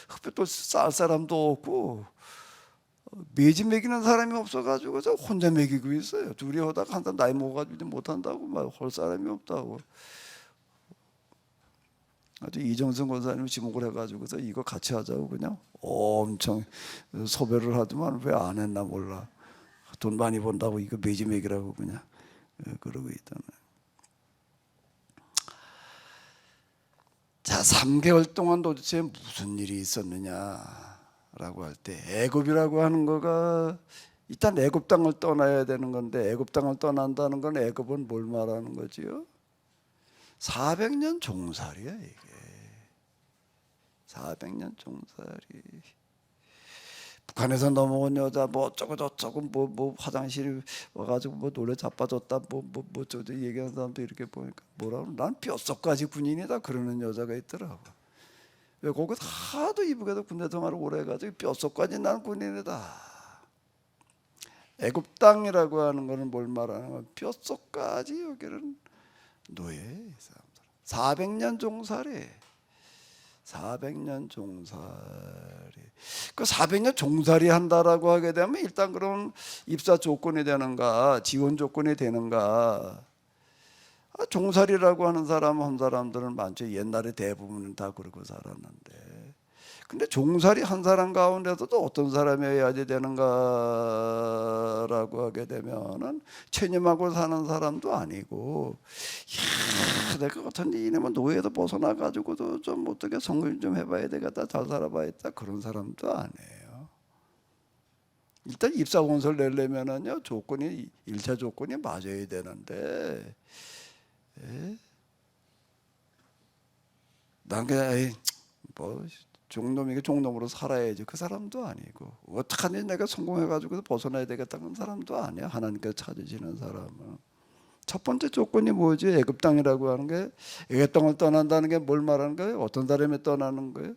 흡혈도 쌀 사람도 없고 매집 먹이는 사람이 없어가지고서 혼자 먹이고 있어요. 둘이 하다가 한 사람 나이 먹어가지고 못한다고 막 할 사람이 없다고. 아주 이정선 권사님 지목을 해가지고서 이거 같이 하자고 그냥 엄청 소배를 하더만 왜 안 했나 몰라. 돈 많이 번다고 이거 매집 먹이라고 그냥 그러고 있다는. 자, 3개월 동안 도대체 무슨 일이 있었느냐라고 할 때 애굽이라고 하는 거가 일단 애굽 땅을 떠나야 되는 건데 애굽 땅을 떠난다는 건 애굽은 뭘 말하는 거지요? 400년 종살이야 이게. 400년 종살이. 북한에서 넘어온 여자 뭐 어쩌고 저쩌고 뭐 화장실에 와가지고 뭐 노래 자빠졌다 뭐 저저 얘기하는 사람도 이렇게 보니까 뭐라고 난 뼛속까지 군인이다 그러는 여자가 있더라고. 왜 거기 하도 이북에서 군대 생활을 오래 해가지고 뼛속까지 난 군인이다. 애굽 땅이라고 하는 거는 뭘 말하는 거야? 뼛속까지 여기는 노예 이 사람들. 400년 종살이. 400년 종살이. 그 400년 종살이 한다라고 하게 되면 일단 그럼 입사 조건이 되는가, 지원 조건이 되는가. 종살이라고 하는 한 사람들은 많죠. 옛날에 대부분은 다 그러고 살았는데. 근데 종살이 한 사람 가운데서도 어떤 사람이어야 되는가라고 하게 되면은 체념하고 사는 사람도 아니고, 야, 내가 같은데 이놈은 노예에서 벗어나 가지고도 좀 어떻게 성공 좀 해봐야 되겠다, 잘 살아봐야겠다 그런 사람도 아니에요. 일단 입사 원서를 내려면은요 조건이 1차 조건이 맞아야 되는데, 난 그냥 뭐 종놈이게 종놈으로 살아야지 그 사람도 아니고, 어떡하니 내가 성공해가지고 벗어나야 되겠다는 사람도 아니야. 하나님께서 찾으시는 사람은. 첫 번째 조건이 뭐지? 애굽 땅이라고 하는 게, 애굽 땅을 떠난다는 게 뭘 말하는 거예요? 어떤 사람이 떠나는 거예요?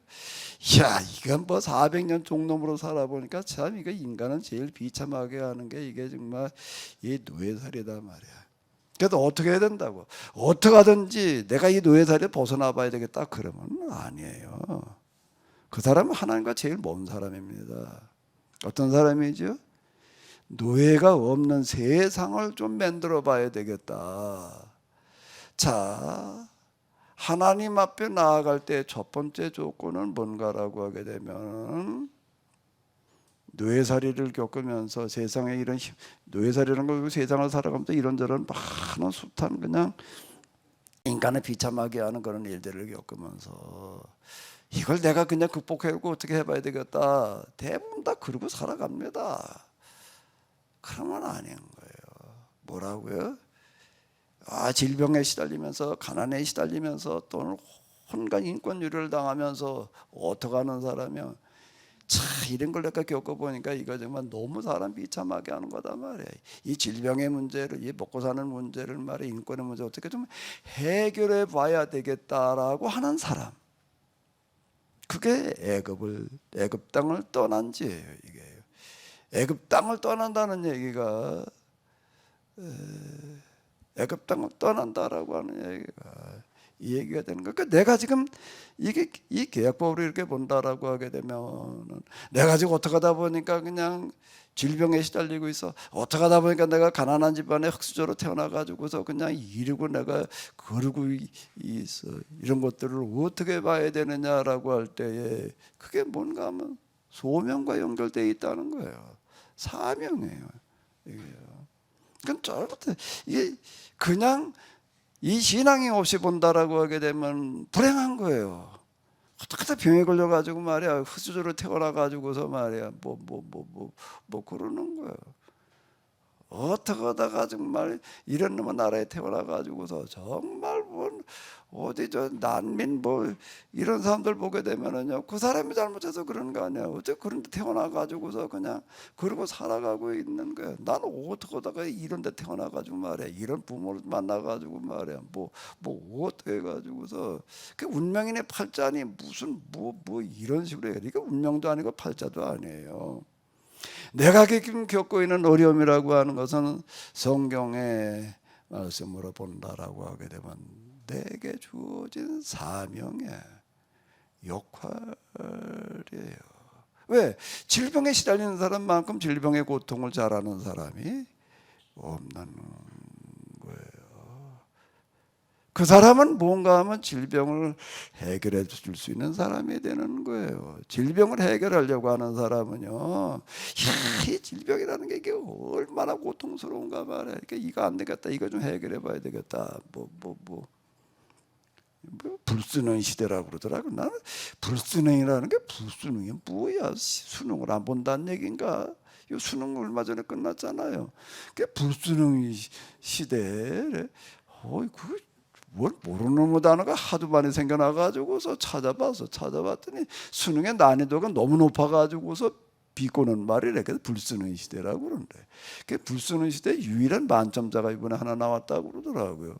야, 이건 뭐 400년 종놈으로 살아보니까 참 이거 인간은 제일 비참하게 하는 게 이게 정말 이 노예살이다 말이야. 그래도 어떻게 해야 된다고? 어떻게 하든지 내가 이 노예살에 벗어나 봐야 되겠다 그러면 아니에요. 그 사람은 하나님과 제일 먼 사람입니다. 어떤 사람이죠? 노예가 없는 세상을 좀 만들어 봐야 되겠다. 자, 하나님 앞에 나아갈 때 첫 번째 조건은 뭔가라고 하게 되면 뇌살이를 겪으면서 세상에 이런 뇌살이라는 거 세상을 살아가면서 이런저런 많은 숱한 그냥 인간을 비참하게 하는 그런 일들을 겪으면서 이걸 내가 그냥 극복하고 어떻게 해봐야 되겠다. 대부분 다 그러고 살아갑니다. 그러면 아닌 거예요. 뭐라고요? 질병에 시달리면서 가난에 시달리면서 또는 온갖 인권유리를 당하면서 어떡하는 사람이야. 참 이런 걸 내가 겪어보니까 이거 정말 너무 사람 비참하게 하는 거다 말이야. 이 질병의 문제를, 이 먹고 사는 문제를 말이야, 인권의 문제 어떻게 좀 해결해 봐야 되겠다라고 하는 사람. 그게 애굽 땅을 떠난 지예요. 이게 애굽 땅을 떠난다는 얘기가 애굽 땅을 떠난다라고 하는 얘기가 이 얘기가 되는 거야. 그러니까 내가 지금 이게 이 계약법으로 이렇게 본다라고 하게 되면 내가 지금 어떻게 하다 보니까 그냥 질병에 시달리고 있어. 어떻게 하다 보니까 내가 가난한 집안에 흙수저로 태어나가지고서 그냥 이러고 내가 그러고 있어. 이런 것들을 어떻게 봐야 되느냐라고 할 때에 그게 뭔가 하면 소명과 연결되어 있다는 거예요. 사명이에요. 이게요. 그건 저부터 이게 그냥 이 신앙이 없이 본다라고 하게 되면 불행한 거예요. 어떻게 병에 걸려가지고 말이야 흙수저로 태어나가지고서 말이야 뭐 그러는 거예요. 어떻게 하다가 정말 이런 놈의 나라에 태어나가지고서 정말 뭐 어디 저 난민 뭐 이런 사람들 보게 되면은요 그 사람이 잘못해서 그런 거 아니야. 어째 그런 데 태어나가지고서 그냥 그러고 살아가고 있는 거야. 나는 어떻게 하다가 이런 데 태어나가지고 말이야 이런 부모를 만나가지고 말이야 뭐 어떻게 해가지고서 그 운명이네 팔자니 무슨 뭐 이런 식으로 해. 이게 운명도 아니고 팔자도 아니에요. 내가 지금 겪고 있는 어려움이라고 하는 것은 성경의 말씀으로 본다라고 하게 되면 내게 주어진 사명의 역할이에요. 왜? 질병에 시달리는 사람만큼 질병의 고통을 잘 아는 사람이 없는 거예요. 그 사람은 뭔가 하면 질병을 해결해 줄 수 있는 사람이 되는 거예요. 질병을 해결하려고 하는 사람은요, 이 질병이라는 게 이게 얼마나 고통스러운가 말이야. 그러니까 이거 안 되겠다, 이거 좀 해결해 봐야 되겠다. 불수능 시대라고 그러더라고. 나는 불수능이라는 게 불수능이 뭐야? 수능을 안 본다는 얘기인가? 이 수능 얼마 전에 끝났잖아요. 그게 불수능 시대에 뭘 모르는 뭐 단어가 하도 많이 생겨나가지고서 찾아봤더니 수능의 난이도가 너무 높아가지고서 비꼬는 말이래. 그래서 불수능 시대라고 그러는데 그 불수능 시대 유일한 만점자가 이번에 하나 나왔다고 그러더라고요.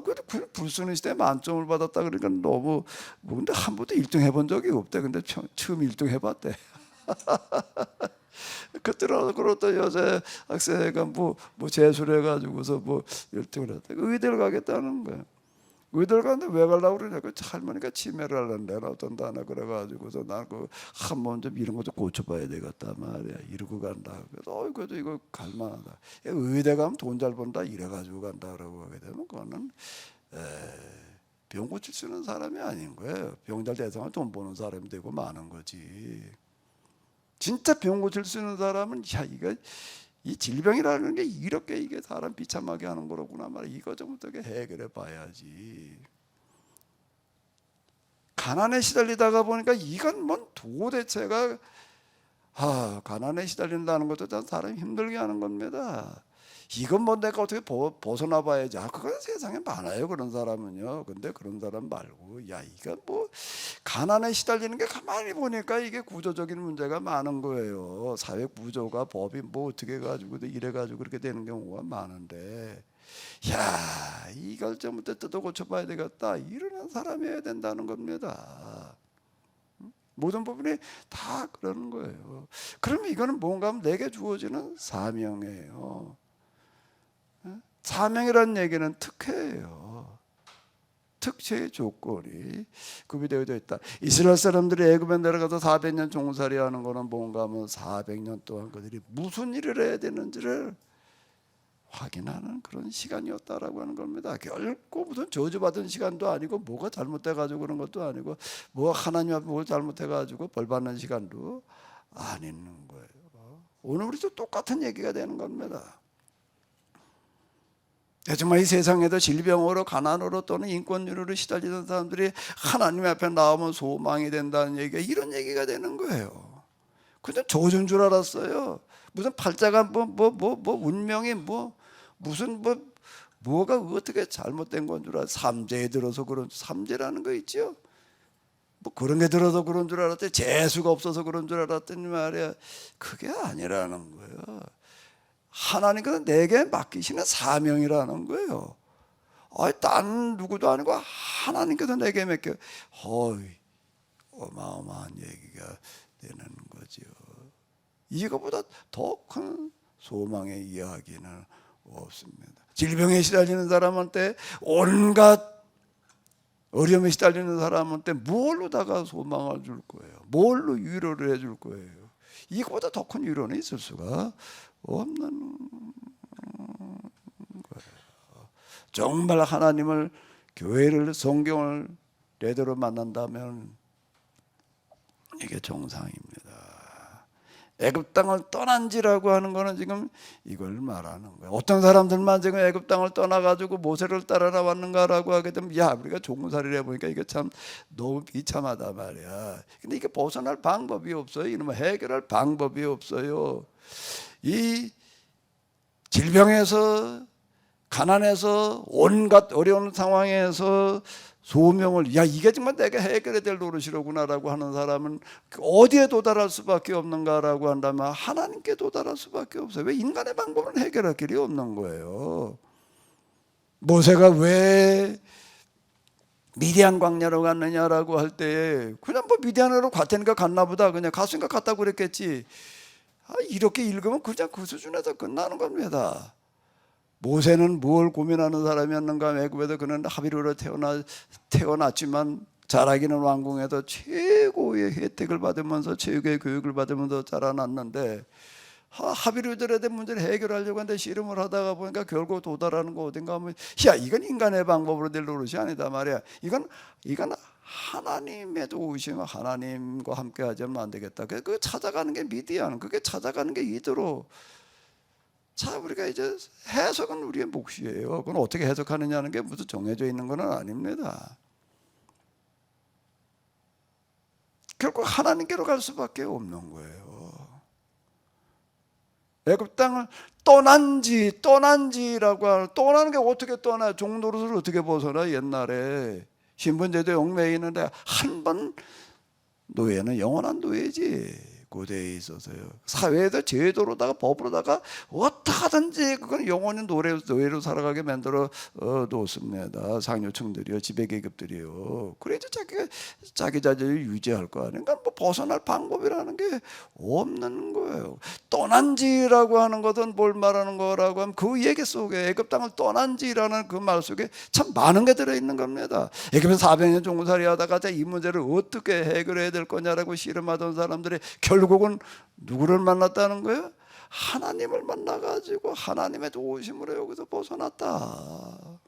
근데 그 불수능 시대에 만점을 받았다 그러니까 너무 근데 한 번도 1등 해본 적이 없대. 근데 처음 1등 해봤대. 그때는 그렇다 여자 학생가 뭐 재수를 해가지고서 뭐 1등을 했다. 의대를 가겠다는 거야. 의대를 가는데 왜 가려고 그러냐고 할머니가 치매를 하려는데 어떤 다나 그래가지고서 나 그 한 번 좀 이런 거 좀 고쳐봐야 되겠다 말이야. 이러고 간다. 그래서 그래도 이거 갈만하다. 의대 가면 돈 잘 번다 이래가지고 간다라고 하게 되면 그거는 병 고칠 수 있는 사람이 아닌 거예요. 병잘 대상은 돈 버는 사람이 되고 많은 거지. 진짜 병 고칠 수 있는 사람은 이거 이 질병이라는 게 이렇게 이게 사람 비참하게 하는 거로구나 말이야. 이거 좀 어떻게 해결해 봐야지. 가난에 시달리다가 보니까 이건 뭔 도대체가 가난에 시달린다는 것도 사람 힘들게 하는 겁니다. 이건 뭐 내가 어떻게 벗어나 봐야지. 그건 세상에 많아요 그런 사람은요. 근데 그런 사람 말고 이건 뭐 가난에 시달리는 게 가만히 보니까 이게 구조적인 문제가 많은 거예요. 사회 구조가 법이 뭐 어떻게 해가지고 이래가지고 그렇게 되는 경우가 많은데 이걸 좀 뜯어 고쳐봐야 되겠다 이러는 사람이어야 된다는 겁니다. 모든 부분이 다 그러는 거예요. 그러면 이거는 뭔가 하면 내게 주어지는 사명이에요. 사명이라는 얘기는 특혜예요. 특혜의 조건이 구비되어 있다. 이스라엘 사람들이 애굽에 내려가서 400년 종살이하는 거는 뭔가 하면 400년 동안 그들이 무슨 일을 해야 되는지를 확인하는 그런 시간이었다라고 하는 겁니다. 결코 무슨 저주받은 시간도 아니고 뭐가 잘못돼가지고 그런 것도 아니고 뭐 하나님 앞에 뭘 잘못해가지고 벌받는 시간도 아닌 거예요. 오늘 우리도 똑같은 얘기가 되는 겁니다. 정말 이 세상에도 질병으로 가난으로 또는 인권유로로 시달리는 사람들이 하나님 앞에 나오면 소망이 된다는 얘기가 이런 얘기가 되는 거예요. 근데 저주인 줄 알았어요. 무슨 팔자가 운명이 무슨 뭐가 어떻게 잘못된 건 줄 알아. 삼재에 들어서 그런 삼재라는 거 있죠. 뭐 그런 게 들어서 그런 줄 알았더니 재수가 없어서 그런 줄 알았더니 말이야. 그게 아니라는 거예요. 하나님께서 내게 맡기시는 사명이라는 거예요. 딴 누구도 아니고 하나님께서 내게 맡겨. 어마어마한 얘기가 되는 거죠. 이거보다 더 큰 소망의 이야기는 없습니다. 질병에 시달리는 사람한테 온갖 어려움에 시달리는 사람한테 뭘로다가 소망을 줄 거예요? 뭘로 위로를 해줄 거예요? 이거보다 더 큰 위로는 있을 수가 없는 거예요. 정말 하나님을, 교회를, 성경을 제대로 만난다면 이게 정상입니다. 애굽 땅을 떠난지라고 하는 거는 지금 이걸 말하는 거예요. 어떤 사람들만 지금 애굽 땅을 떠나가지고 모세를 따라 나왔는가라고 하게 되면 우리가 종살이를 해보니까 이게 참 너무 비참하다 말이야. 근데 이게 벗어날 방법이 없어요. 이놈은 해결할 방법이 없어요. 이 질병에서, 가난에서, 온갖 어려운 상황에서 소명을, 이게 정말 내가 해결해야 될 노릇이로구나라고 하는 사람은 어디에 도달할 수밖에 없는가라고 한다면 하나님께 도달할 수밖에 없어요. 왜? 인간의 방법은 해결할 길이 없는 거예요. 모세가 왜 미디안 광야로 갔느냐라고 할 때 그냥 미디안으로 갔다니까 갔나 보다, 그냥 갔으니까 갔다고 그랬겠지. 이렇게 읽으면 그냥 그 수준에서 끝나는 겁니다. 모세는 뭘 고민하는 사람이었는가? 애굽에서 그는 하비루로 태어났지만 자라기는 왕궁에서 최고의 혜택을 받으면서 최고의 교육을 받으면서 자라났는데, 하비루들에 대한 문제를 해결하려고 하는데 씨름을 하다가 보니까 결국 도달하는 거 어딘가 하면, 이건 인간의 방법으로 될 노릇이 아니다 말이야. 이건 하나님의 도우시면 하나님과 함께 하자면 안 되겠다. 그 찾아가는 게 미디안, 그게 찾아가는 게 이대로. 우리가 이제 해석은 우리의 몫이에요. 그건 어떻게 해석하느냐는 게 무슨 정해져 있는 건 아닙니다. 결국 하나님께로 갈 수밖에 없는 거예요. 애굽 땅을 떠난지라고 떠나는 게 어떻게 떠나? 종노릇을 어떻게 벗어나? 옛날에 신분제도에 얽매여 있는데 한 번 노예는 영원한 노예지. 고대에 있어서요. 사회에서 제도로다가 법으로다가 어떻게든지 그건 영원히 노예로 살아가게 만들어 놓습니다. 상류층들이요, 지배계급들이요. 그래야지 자기 자질을 유지할 거 아니에요. 그러니까 벗어날 방법이라는 게 없는 거예요. 떠난지라고 하는 것은 뭘 말하는 거라고 하면 그 얘기 속에 애굽 땅을 떠난지라는 그 말 속에 참 많은 게 들어있는 겁니다. 애굽에서 400년 종살이 하다가 이 문제를 어떻게 해결해야 될 거냐라고 씨름하던 사람들이 결국은 누구를 만났다는 거예요? 하나님을 만나가지고 하나님의 도우심으로 여기서 벗어났다,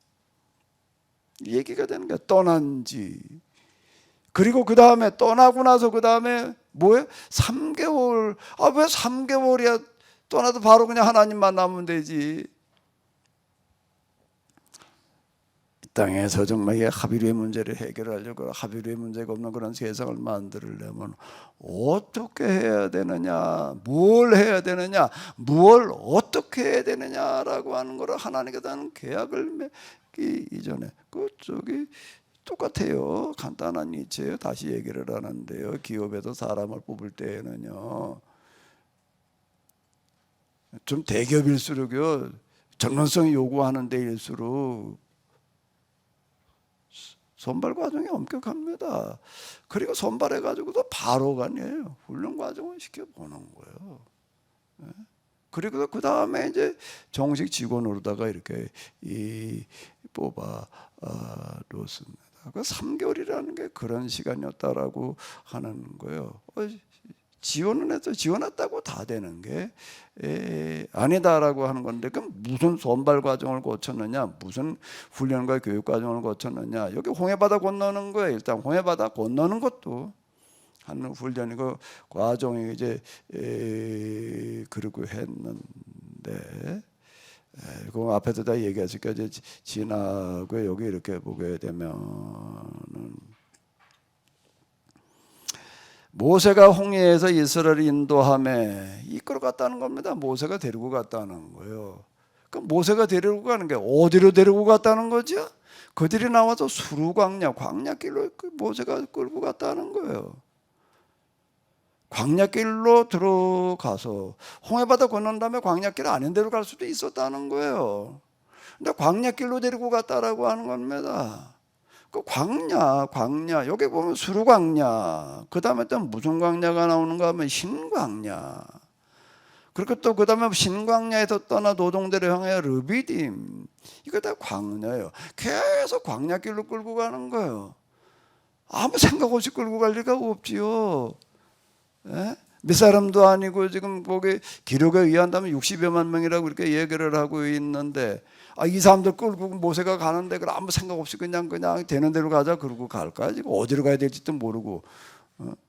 이 얘기가 되는 거야. 떠난지. 그리고 그 다음에 떠나고 나서 그 다음에 뭐예요? 3개월. 왜 3개월이야? 떠나도 바로 그냥 하나님 만나면 되지. 땅에서 정말 하비루의 문제를 해결하려고, 하비루의 문제가 없는 그런 세상을 만들려면 어떻게 해야 되느냐, 뭘 해야 되느냐, 뭘 어떻게 해야 되느냐라고 하는 거를 하나님께서 하는 계약을 맺기 이전에 그쪽이 똑같아요. 간단한 이치예요. 다시 얘기를 하는데요, 기업에서 사람을 뽑을 때에는요, 좀 대기업일수록요, 전문성이 요구하는 데일수록 선발 과정이 엄격합니다. 그리고 선발해가지고도 바로가 아니에요. 훈련 과정을 시켜보는 거예요. 그리고 그 다음에 이제 정식 직원으로다가 이렇게 뽑아 놓습니다. 그 3개월이라는 게 그런 시간이었다라고 하는 거예요. 지원은 해서 지원했다고 다 되는 게 아니다라고 하는 건데, 그럼 무슨 선발 과정을 거쳤느냐, 무슨 훈련과 교육 과정을 거쳤느냐. 여기 홍해바다 건너는 거예요. 일단 홍해바다 건너는 것도 하는 훈련이고 과정이 이제 그러고 했는데, 그 앞에서 다 얘기했으니까 이제 지나고 여기 이렇게 보게 되면은 모세가 홍해에서 이스라엘을 인도함에 이끌어갔다는 겁니다. 모세가 데리고 갔다는 거예요. 그럼 모세가 데리고 가는 게 어디로 데리고 갔다는 거죠? 그들이 나와서 수르 광야길로 모세가 끌고 갔다는 거예요. 광야길로 들어가서 홍해바다 건넌 다음에 광야길 아닌 데로 갈 수도 있었다는 거예요. 근데 광야길로 데리고 갔다라고 하는 겁니다. 그 광야 여기 보면 수르 광야, 그 다음에 또 무슨 광야가 나오는가 하면 신광야. 그리고 또 그 다음에 신광야에서 떠나 노동대로 향해 르비딤, 이거 다 광야예요. 계속 광야길로 끌고 가는 거예요. 아무 생각 없이 끌고 갈 리가 없지요. 예? 몇 사람도 아니고 지금 거기 기록에 의한다면 60여만 명이라고 이렇게 얘기를 하고 있는데, 이 사람들 끌고 모세가 가는데 그걸 아무 생각 없이 그냥 되는 대로 가자 그러고 갈까요? 지금 어디로 가야 될지도 모르고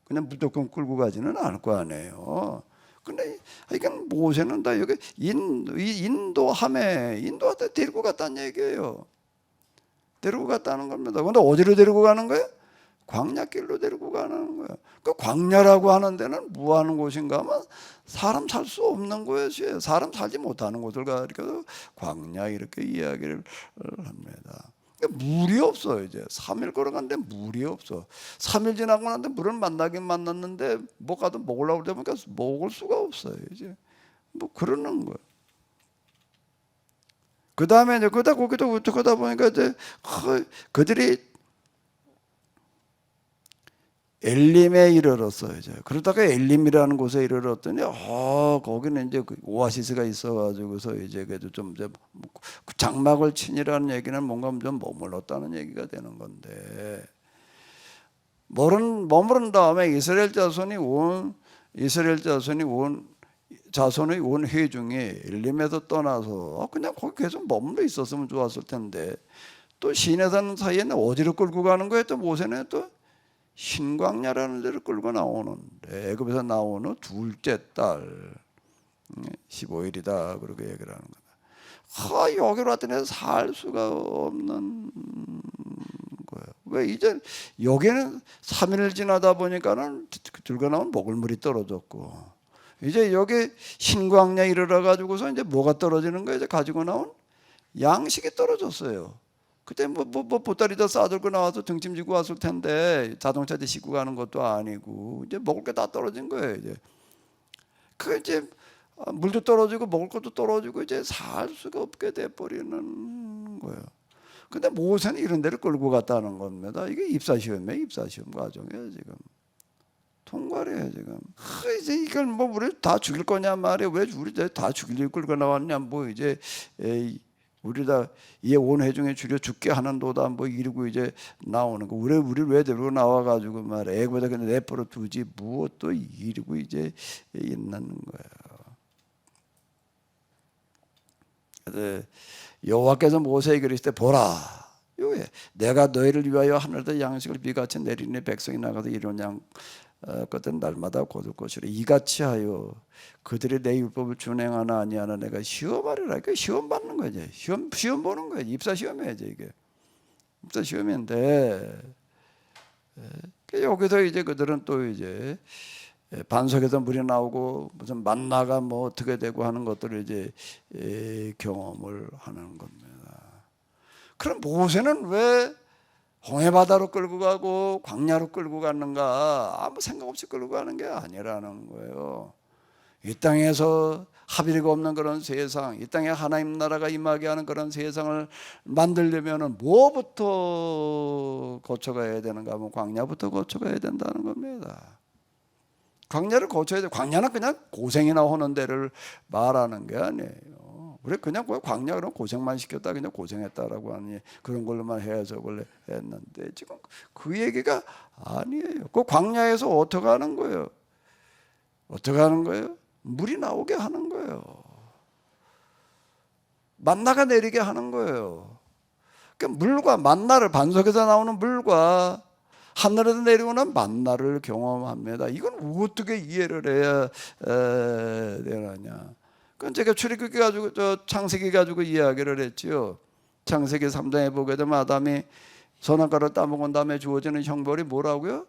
그냥 무조건 끌고 가지는 않을 거 아니에요. 근데 이건 모세는 다 여기 인도하다 데리고 갔다는 얘기예요. 데리고 갔다는 겁니다. 근데 어디로 데리고 가는 거예요? 광야길로 데리고 가는 거예요. 그 광야라고 하는 데는 뭐 하는 곳인가 하면 사람 살 수 없는 곳이에요. 사람 살지 못하는 곳을 가리켜서 광야 이렇게 이야기를 합니다. 물이 없어요. 이제 3일 걸어갔는데 물이 없어. 3일 지나고 나는데 물을 만나긴 만났는데 뭐 가도 먹으려고 그러니까 먹을 수가 없어요. 이제 뭐 그러는 거예요. 그 다음에 이제 거기도 어떡하다 보니까 이제 그들이 엘림에 이르렀어요. 이제 그러다가 엘림이라는 곳에 이르렀더니 거기는 이제 그 오아시스가 있어가지고서 이제 그래도 좀 이제 장막을 치니라는 얘기는 뭔가 좀 머물렀다는 얘기가 되는 건데, 머무른 다음에 이스라엘 자손이 온 회중이 엘림에서 떠나서 그냥 거기 계속 머물러 있었으면 좋았을 텐데, 또 시내 사는 사이에는 어디로 끌고 가는 거예요? 또 모세는 또 신광야라는 데를 끌고 나오는데, 애굽에서 나오는 둘째 달 15일이다 그렇게 얘기를 하는 거다. 여기로 왔더니 살 수가 없는 거예요. 왜? 이제 여기는 3일 지나다 보니까는 들고 나온 먹을 물이 떨어졌고, 이제 여기 신광야 이르러 가지고서 이제 뭐가 떨어지는 거예요? 이제 가지고 나온 양식이 떨어졌어요. 그때 뭐 보따리도 싸들고 나와서 등짐 지고 왔을 텐데 자동차에 싣고 가는 것도 아니고 이제 먹을 게 다 떨어진 거예요. 이제 이제 물도 떨어지고 먹을 것도 떨어지고 이제 살 수가 없게 돼 버리는 거예요. 근데 모세는 이런 데를 끌고 갔다는 겁니다. 이게 입사시험 과정이에요. 지금 통과를 해요. 지금 이제 이걸 뭐 우리 다 죽일 거냐 말이에요. 왜 우리 다 죽이려고 끌고 나왔냐, 뭐 이제 우리 다 이 온 회중에 줄여 죽게 하는도다 뭐 이러고 이제 나오는 거. 우리 왜 데리고 나와가지고 말이야. 애굽에다 그냥 내버려 두지 무엇도 이러고 이제 있는 거예요. 그래서 여호와께서 모세에게 이르시되 보라, 요에 내가 너희를 위하여 하늘에서 양식을 비같이 내리니 백성이 나가서 이런 양 것들은 날마다 거둘 것이라. 이같이 하여 그들이 내 율법을 준행하나 아니하나 내가 시험하리라. 그 시험 받는 거지. 시험 보는 거지. 입사 시험이지 이게. 입사 시험인데, 여기서 이제 그들은 또 이제 반석에서 물이 나오고 무슨 만나가 뭐 어떻게 되고 하는 것들을 이제 경험을 하는 겁니다. 그럼 모세는 왜 홍해바다로 끌고 가고 광야로 끌고 갔는가? 아무 생각 없이 끌고 가는 게 아니라는 거예요. 이 땅에서 합의가 없는 그런 세상, 이 땅에 하나님 나라가 임하게 하는 그런 세상을 만들려면 뭐부터 거쳐가야 되는가 하면 광야부터 거쳐가야 된다는 겁니다. 광야를 거쳐야 돼. 광야는 그냥 고생이나 하는 데를 말하는 게 아니에요. 우리 그냥 광야 그러면 고생만 시켰다, 그냥 고생했다라고 하니 그런 걸로만 해석을 했는데, 지금 그 얘기가 아니에요. 그 광야에서 어떻게 하는 거예요? 어떻게 하는 거예요? 물이 나오게 하는 거예요. 만나가 내리게 하는 거예요. 그러니까 물과 만나를, 반석에서 나오는 물과 하늘에서 내려오는 만나를 경험합니다. 이건 어떻게 이해를 해야 되느냐? 그건 제가 출애굽기 가지고, 창세기 가지고 이야기를 했지요. 창세기 3장에 보게 되면 아담이 선악과를 따먹은 다음에 주어지는 형벌이 뭐라고요?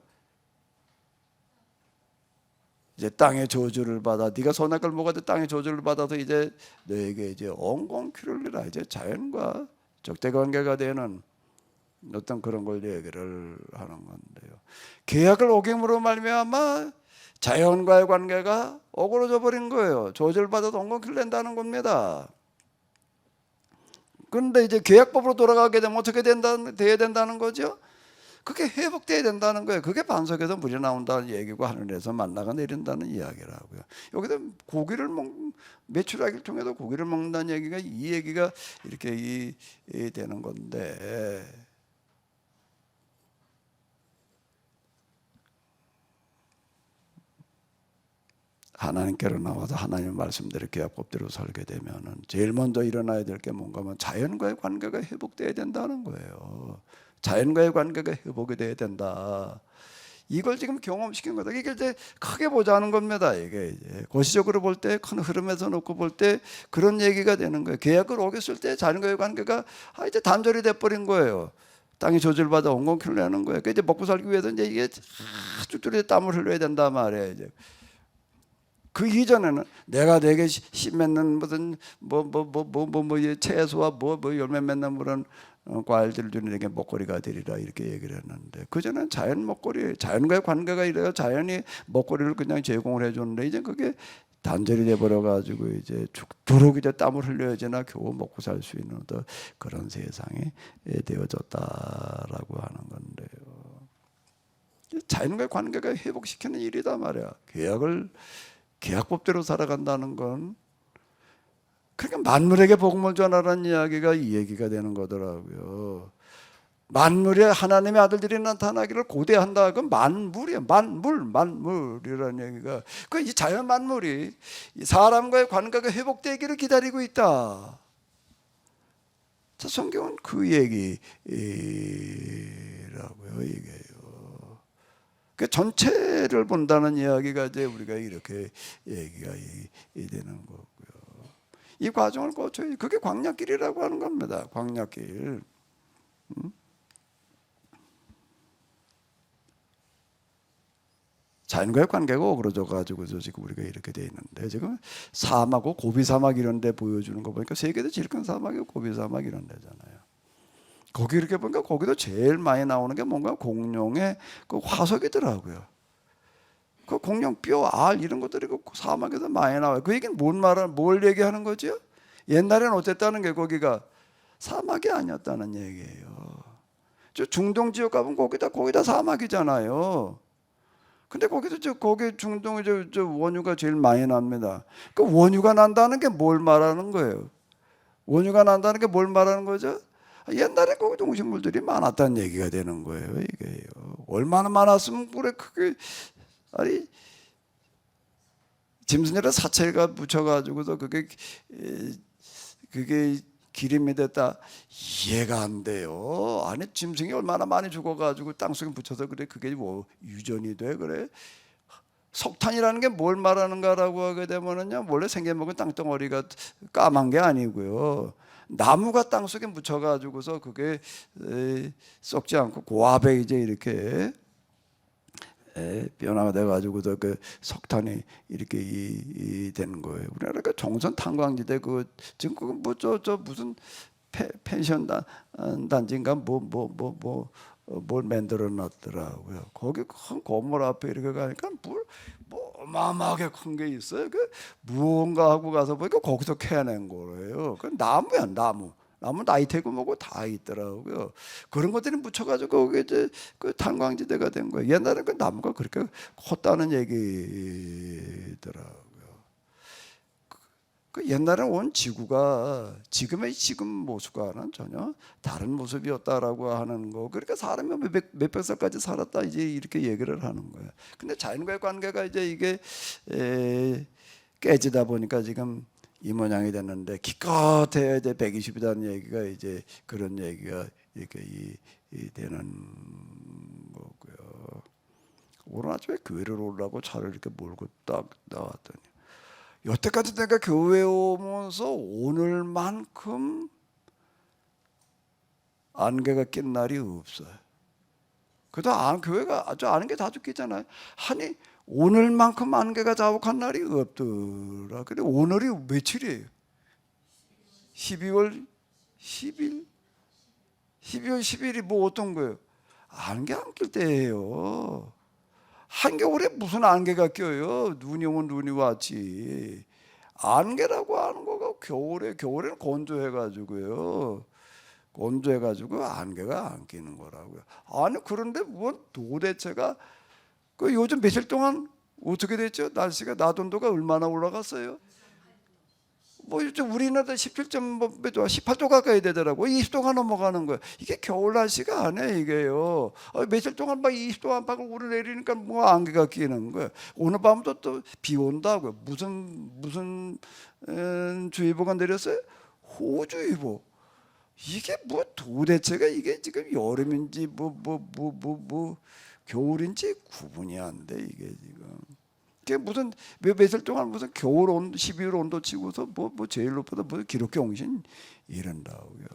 이제 땅의 저주를 받아. 네가 선악과를 먹어도 땅의 저주를 받아서 이제 너에게 이제 엉겅퀴를 이제 자연과 적대관계가 되는 어떤 그런 걸 얘기를 하는 건데요. 계약을 어김으로 말미암아 자연과의 관계가 어그러져 버린 거예요. 저주를 받아도 엉겅퀴를 낸다는 겁니다. 그런데 이제 계약법으로 돌아가게 되면 어떻게 돼야 된다는 거죠? 그게 회복돼야 된다는 거예요. 그게 반석에서 물이 나온다는 얘기고 하늘에서 만나가 내린다는 이야기라고요. 여기서 고기를 메추라기를 통해서 고기를 먹는다는 얘기가, 이 얘기가 이렇게 되는 건데, 하나님께로 나와서 하나님의 말씀대로 계약법대로 살게 되면은 제일 먼저 일어나야 될 게 뭔가 하면 자연과의 관계가 회복돼야 된다는 거예요. 자연과의 관계가 회복이 돼야 된다. 이걸 지금 경험시킨 거다. 이게 이제 크게 보자는 겁니다. 이게 이제 고시적으로 볼 때, 큰 흐름에서 놓고 볼 때 그런 얘기가 되는 거예요. 계약을 어겼을 때 자연과의 관계가 이제 단절이 돼버린 거예요. 땅이 저주받아 엉겅퀴를 내는 거예요. 그러니까 이제 먹고 살기 위해서 이제 이게 쭈쭈리 땀을 흘려야 된다 말이에요. 이제. 그 이전에는 내가 내게 씨 맺는 무슨 채소와 열매 맺는 그런 과일들을 주는 내게 먹거리가 되리라 이렇게 얘기를 했는데, 그전엔 자연 먹거리, 자연과의 관계가 이래요. 자연이 먹거리를 그냥 제공을 해줬는데 이제 그게 단절이 돼버려 가지고 이제 죽도록 이제 땀을 흘려야지나 겨우 먹고 살 수 있는 그런 세상이 되어졌다라고 하는 건데요. 자연과의 관계가 회복시키는 일이다 말이야. 계약법대로 살아간다는 건, 그러니까 만물에게 복음을 전하라는 이야기가 이 얘기가 되는 거더라고요. 만물에 하나님의 아들들이 나타나기를 고대한다. 그건 만물이에요. 만물이라는 얘기가. 그 이 자연 만물이 사람과의 관계가 회복되기를 기다리고 있다. 자, 성경은 그 얘기라고요. 이게요. 그 전체를 본다는 이야기가 이제 우리가 이렇게 얘기가 되는 거고요. 이 과정을 거쳐야, 그게 광야길이라고 하는 겁니다. 광야길. 자연과의 관계가 어그러져 가지고 지금 우리가 이렇게 돼 있는데, 지금 사막하고 고비 사막 이런 데 보여주는 거 보니까 세계에서 제일 큰 사막이 고비 사막 이런 데잖아요. 거기 이렇게 보니까 거기도 제일 많이 나오는 게 뭔가 공룡의 그 화석이더라고요. 그 공룡 뼈, 알 이런 것들이 그 사막에서 많이 나와요. 그 얘기는 뭘 얘기하는 거죠? 옛날에는 어땠다는 게 거기가 사막이 아니었다는 얘기예요. 저 중동 지역 가면 거기다 사막이잖아요. 근데 거기도 거기 중동에 저 원유가 제일 많이 납니다. 그 원유가 난다는 게 뭘 말하는 거예요? 원유가 난다는 게 뭘 말하는 거죠? 옛날에 거기 동식물들이 많았다는 얘기가 되는 거예요. 이게요. 얼마나 많았으면 그래 크게, 아니 짐승이라 사체가 묻혀가지고서 그게 기름이 됐다, 이해가 안 돼요. 아니 짐승이 얼마나 많이 죽어가지고 땅속에 묻혀서 그래 그게 뭐 유전이 돼 그래? 석탄이라는 게 뭘 말하는가라고 하게 되면은요, 원래 생겨먹은 땅덩어리가 까만 게 아니고요, 나무가 땅속에 묻혀가지고서 그게 썩지 않고 고압에 이제 이렇게 변화가 돼가지고서 그 석탄이 이렇게 되는 거예요. 우리나라 그 정선 탄광지대 그 지금 그 뭐 저 무슨 펜션 단지인가 뭘 만들어 놨더라고요. 거기 큰 건물 앞에 이렇게 가니까 뭐 어마어마하게 큰 게 있어요. 그 무언가 하고 가서 보니까 거기서 캐낸 거예요. 그 나무야, 나무 나이테고 뭐고 다 있더라고요. 그런 것들이 묻혀가지고 거기 이제 그 탄광지대가 된 거예요. 옛날에 그 나무가 그렇게 컸다는 얘기더라고요. 그 옛날에 온 지구가 지금의 지금 모습과는 전혀 다른 모습이었다라고 하는 거. 그러니까 사람이 몇백 살까지 살았다 이제 이렇게 얘기를 하는 거예요. 근데 자연과의 관계가 이제 이게 깨지다 보니까 지금 이 모양이 됐는데 기껏해야 이제 120이라는 얘기가 이제 그런 얘기가 이렇게 이 되는 거고요. 오늘 아침에 교회를 오려고 차를 이렇게 몰고 딱 나왔더니 여태까지 내가 교회에 오면서 오늘만큼 안개가 낀 날이 없어요. 그래도 교회가 아주 아는 게 다 죽겠잖아요. 아니 오늘만큼 안개가 자욱한 날이 없더라. 근데 오늘이 며칠이에요? 12월 10일? 12월 10일이 뭐 어떤 거예요? 안개 안 낄 때예요. 한겨울에 무슨 안개가 껴요? 눈이 오면 눈이 왔지. 안개라고 하는 거가 겨울에는 건조해가지고요. 건조해가지고 안개가 안 끼는 거라고요. 아니 그런데 뭐 도대체가 그 요즘 며칠 동안 어떻게 됐죠? 날씨가 낮 온도가 얼마나 올라갔어요? 뭐 요즘 우리나라 18도 가까이 되더라고. 20도가 넘어가는 거예요. 이게 겨울 날씨가 아니에요, 이게요. 며칠 동안 막 20도 안팎을 오르내리니까 뭐 안개가 끼는 거예요. 오늘 밤도 또 비 온다고요. 무슨 주의보가 내렸어요? 호우주의보. 이게 뭐 도대체가 이게 지금 여름인지 뭐 겨울인지 구분이 안 돼, 이게 지금. 그게 무슨 며칠 동안 무슨 겨울 온도 12월 온도 치고서 뭐 제일 높아도 뭐 기록경신 이런다고요.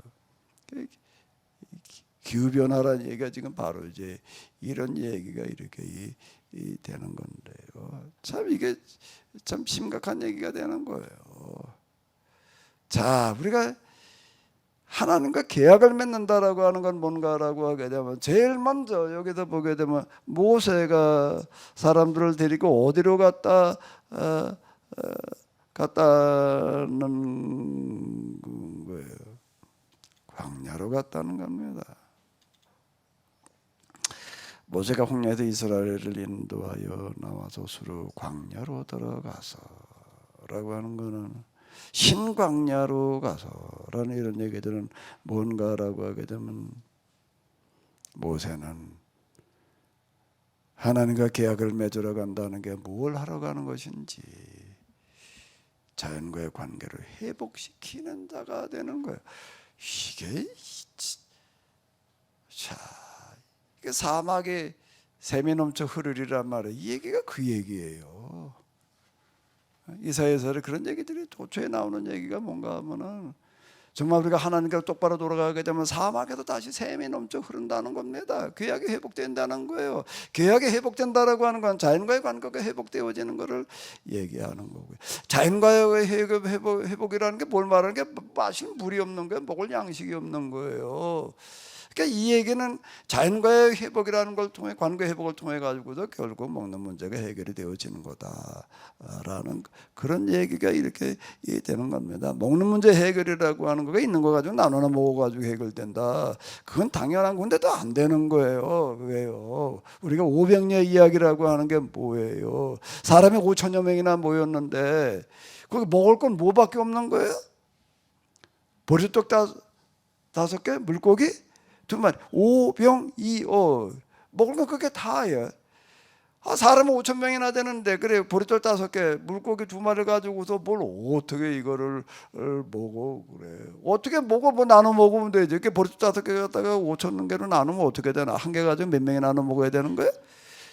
기후 변화라는 얘기가 지금 바로 이제 이런 얘기가 이렇게 되는 건데요. 참 이게 참 심각한 얘기가 되는 거예요. 자, 우리가 하나님과 계약을 맺는다라고 하는 건 뭔가라고 하게 되면 제일 먼저 여기서 보게 되면 모세가 사람들을 데리고 어디로 갔다는 거예요. 광야로 갔다는 겁니다. 모세가 홍해에서 이스라엘을 인도하여 나와서 수르 광야로 들어가서라고 하는 거는 신광야로 가서라는 이런 얘기들은 뭔가라고 하게 되면 모세는 하나님과 계약을 맺으러 간다는 게 뭘 하러 가는 것인지 자연과의 관계를 회복시키는 자가 되는 거예요. 이게 이게 사막에 샘이 넘쳐 흐르리란 말이에요. 이 얘기가 그 얘기예요. 이사야서에 그런 얘기들이 도처에 나오는 얘기가 뭔가 하면은 정말 우리가 하나님께 똑바로 돌아가게 되면 사막에도 다시 샘이 넘쳐 흐른다는 겁니다. 계약이 회복된다는 거예요. 계약이 회복된다라고 하는 건 자연과의 관계가 회복되어지는 것을 얘기하는 거고요. 자연과의 회복이라는 게 뭘 말하는 게 마실 물이 없는 거예요. 먹을 양식이 없는 거예요. 그러니까 이 얘기는 자연과의 회복이라는 걸 통해 관계 회복을 통해 가지고도 결국 먹는 문제가 해결이 되어지는 거다라는 그런 얘기가 이렇게 되는 겁니다. 먹는 문제 해결이라고 하는 거가 있는 거 가지고 나눠 먹어 가지고 해결된다. 그건 당연한 건데도 안 되는 거예요. 왜요? 우리가 오병이어 이야기라고 하는 게 뭐예요? 사람이 5천여 명이나 모였는데 거기 먹을 건 뭐밖에 없는 거예요? 보리떡 5개, 물고기 2마리, 오병이어. 먹을 건 그게 다예요. 사람은 5천 명이나 되는데 그래 보리떡 5개, 물고기 2마리를 가지고서 뭘 어떻게 이거를 먹어 그래? 어떻게 먹어? 뭐 나눠 먹으면 되지. 이렇게 보리떡 5개 갖다가 5천 개로 나누면 어떻게 되나? 한 개 가지고 몇 명이 나눠 먹어야 되는 거예요?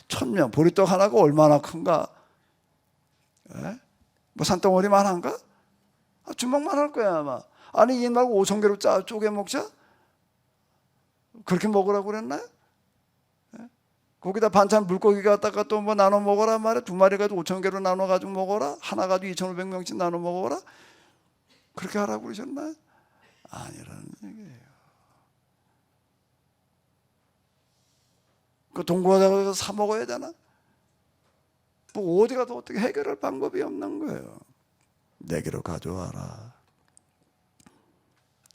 1,000명. 보리떡 하나가 얼마나 큰가? 에? 뭐 산덩어리만 한가? 주먹만 할 거야 아마. 아니 이 말고 5천 개로 쪼개 먹자? 그렇게 먹으라고 그랬나요? 거기다 반찬 물고기 갖다가 또 뭐 나눠 먹어라 말이야. 2마리 가지고 5천 개로 나눠 가지고 먹어라. 하나 가지고 2,500명씩 나눠 먹어라. 그렇게 하라고 그러셨나요? 아니라는 얘기예요. 그 돈 구하다가 사 먹어야 되나? 뭐 어디 가도 어떻게 해결할 방법이 없는 거예요. 내게로 가져와라.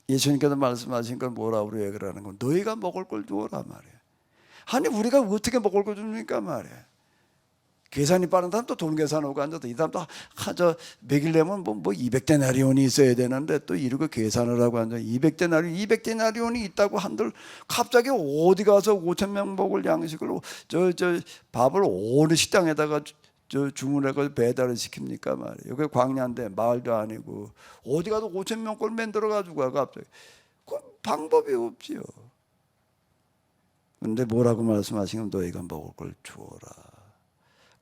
예수님께서 말씀하신 건 뭐라고 얘기를 하는 건 너희가 먹을 걸 주어라 말이에요. 아니 우리가 어떻게 먹을 걸 줍니까 말이에요. 계산이 빠른 사람 또 돈 계산하고 앉아서 이 사람도 저 먹이려면 뭐 200데나리온이 있어야 되는데 또 이러고 계산을 하고 앉아 200데나리온이 있다고 한들 갑자기 어디 가서 5,000명 먹을 양식을 저 밥을 어느 식당에다가 저 주문해서 배달을 시킵니까 말이에요. 여기 광야인데 마을도 아니고 어디 가서 5,000명 걸 만들어 가지고 가 갑자기 그 방법이 없지요. 근데 뭐라고 말씀하시면 너희가 먹을 걸 주어라.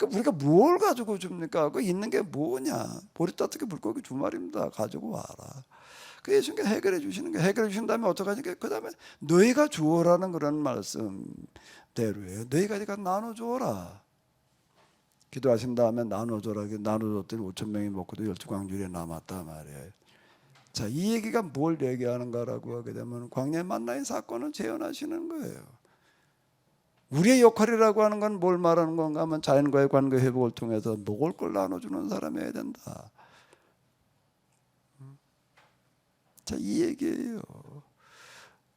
우리가 뭘 가지고 줍니까? 그 있는 게 뭐냐? 보리따뜻하게 물고기 2마리입니다. 가지고 와라. 그 예수님께 해결해 주시는 게 해결해 주신 다음에 어떡하니까 그 다음에 너희가 주어라는 그런 말씀대로예요. 너희가 나눠 주어라. 기도하신 다음에 나눠줘라. 나눠줬더니 5,000명이 먹고도 12광주리에 남았다 말이에요. 자, 이 얘기가 뭘 얘기하는가라고 하게 되면 광야의 만나의 사건을 재현하시는 거예요. 우리의 역할이라고 하는 건 뭘 말하는 건가 하면 자연과의 관계 회복을 통해서 먹을 걸 나눠주는 사람이어야 된다. 자, 이 얘기예요.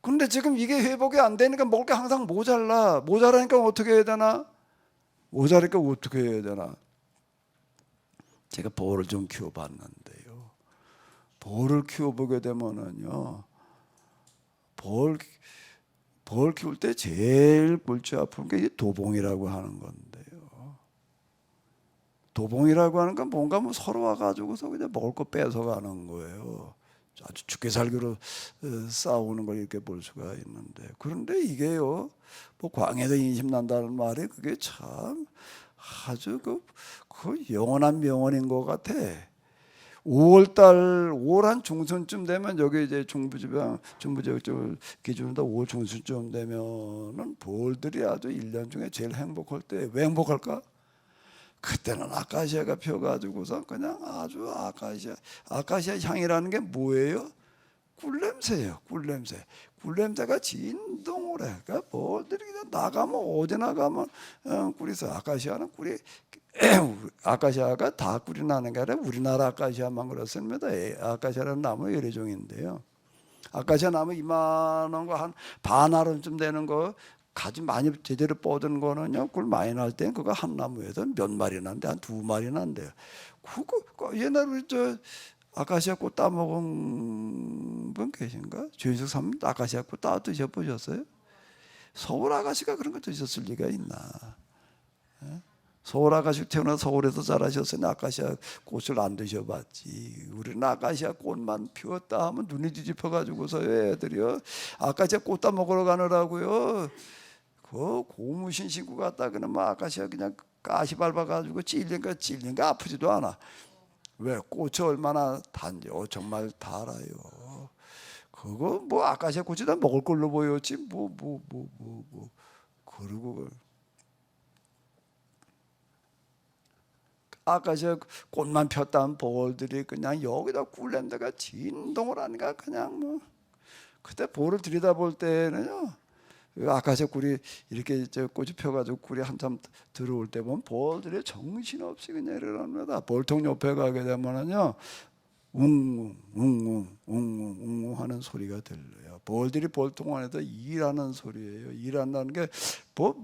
근데 지금 이게 회복이 안 되니까 먹을 게 항상 모자라. 모자라니까 어떻게 해야 되나? 모자라니까 어떻게 해야 되나? 제가 벌을 좀 키워봤는데요. 벌을 키워보게 되면은요, 벌 키울 때 제일 골치 아픈 게 도봉이라고 하는 건데요. 도봉이라고 하는 건 뭔가 뭐 서로 와가지고서 그냥 먹을 거 뺏어가는 거예요. 아주 죽게 살기로 싸우는 걸 이렇게 볼 수가 있는데, 그런데 이게요, 뭐 광야에서 인심난다는 말이 그게 참 아주 그 영원한 명언인 것 같아. 5월 한 중순쯤 되면 여기 이제 중부지역 기준으로 5월 중순쯤 되면은 벌들이 아주 1년 중에 제일 행복할 때. 왜 행복할까? 그때는 아카시아가 펴가지고서 그냥 아주 아카시아 향이라는 게 뭐예요? 꿀냄새예요. 꿀냄새가 진동을 해. 그러니까 벌들이 그냥 나가면 어디 나가면 꿀이 있어. 아카시아는 꿀이 아카시아가 다 꿀이 나는 게 아니라 우리나라 아카시아만 그렇습니다. 아카시아라는 나무 여러 종인데요. 아카시아 나무 이만한 거 한 반알음쯤 되는 거 가지 많이 제대로 뻗은 거는요, 꿀 많이 날 땐 그거 한 나무에서 몇 마리 난데 한 2마리 난대요. 그거 옛날에 저 아카시아 꽃 따먹은 분 계신가? 주인석 사모님 아카시아 꽃 따 드셔보셨어요? 서울 아가씨가 그런 거 드셨을 리가 있나? 서울 아가씨 태어나 서울에서 자라셨으니 아카시아 꽃을 안 드셔봤지. 우리는 아카시아 꽃만 피웠다 하면 눈이 뒤집혀가지고서 애들이요, 아카시아 꽃 따 먹으러 가느라고요, 그 고무신 신고 갔다 그러면 아카시아 그냥 가시 밟아가지고 찔린가 아프지도 않아. 왜? 꽃이 얼마나 단죠. 정말 달아요. 그거 뭐 아카시아 꽃이 다 먹을 걸로 보였지 그러고 아카시아 꽃만 폈다는 벌들이 그냥 여기다 꿀냄새가 진동을 하니까 그냥 뭐 그때 벌을 들여다볼 때는요, 아카시아 꿀이 이렇게 저 꽃이 펴가지고 꿀이 한참 들어올 때 보면 벌들이 정신없이 그냥 이러랍니다. 벌통 옆에 가게 되면은요, 웅웅 하는 소리가 들려요. 벌들이 벌통 안에서 일하는 소리예요. 일한다는 게 뭐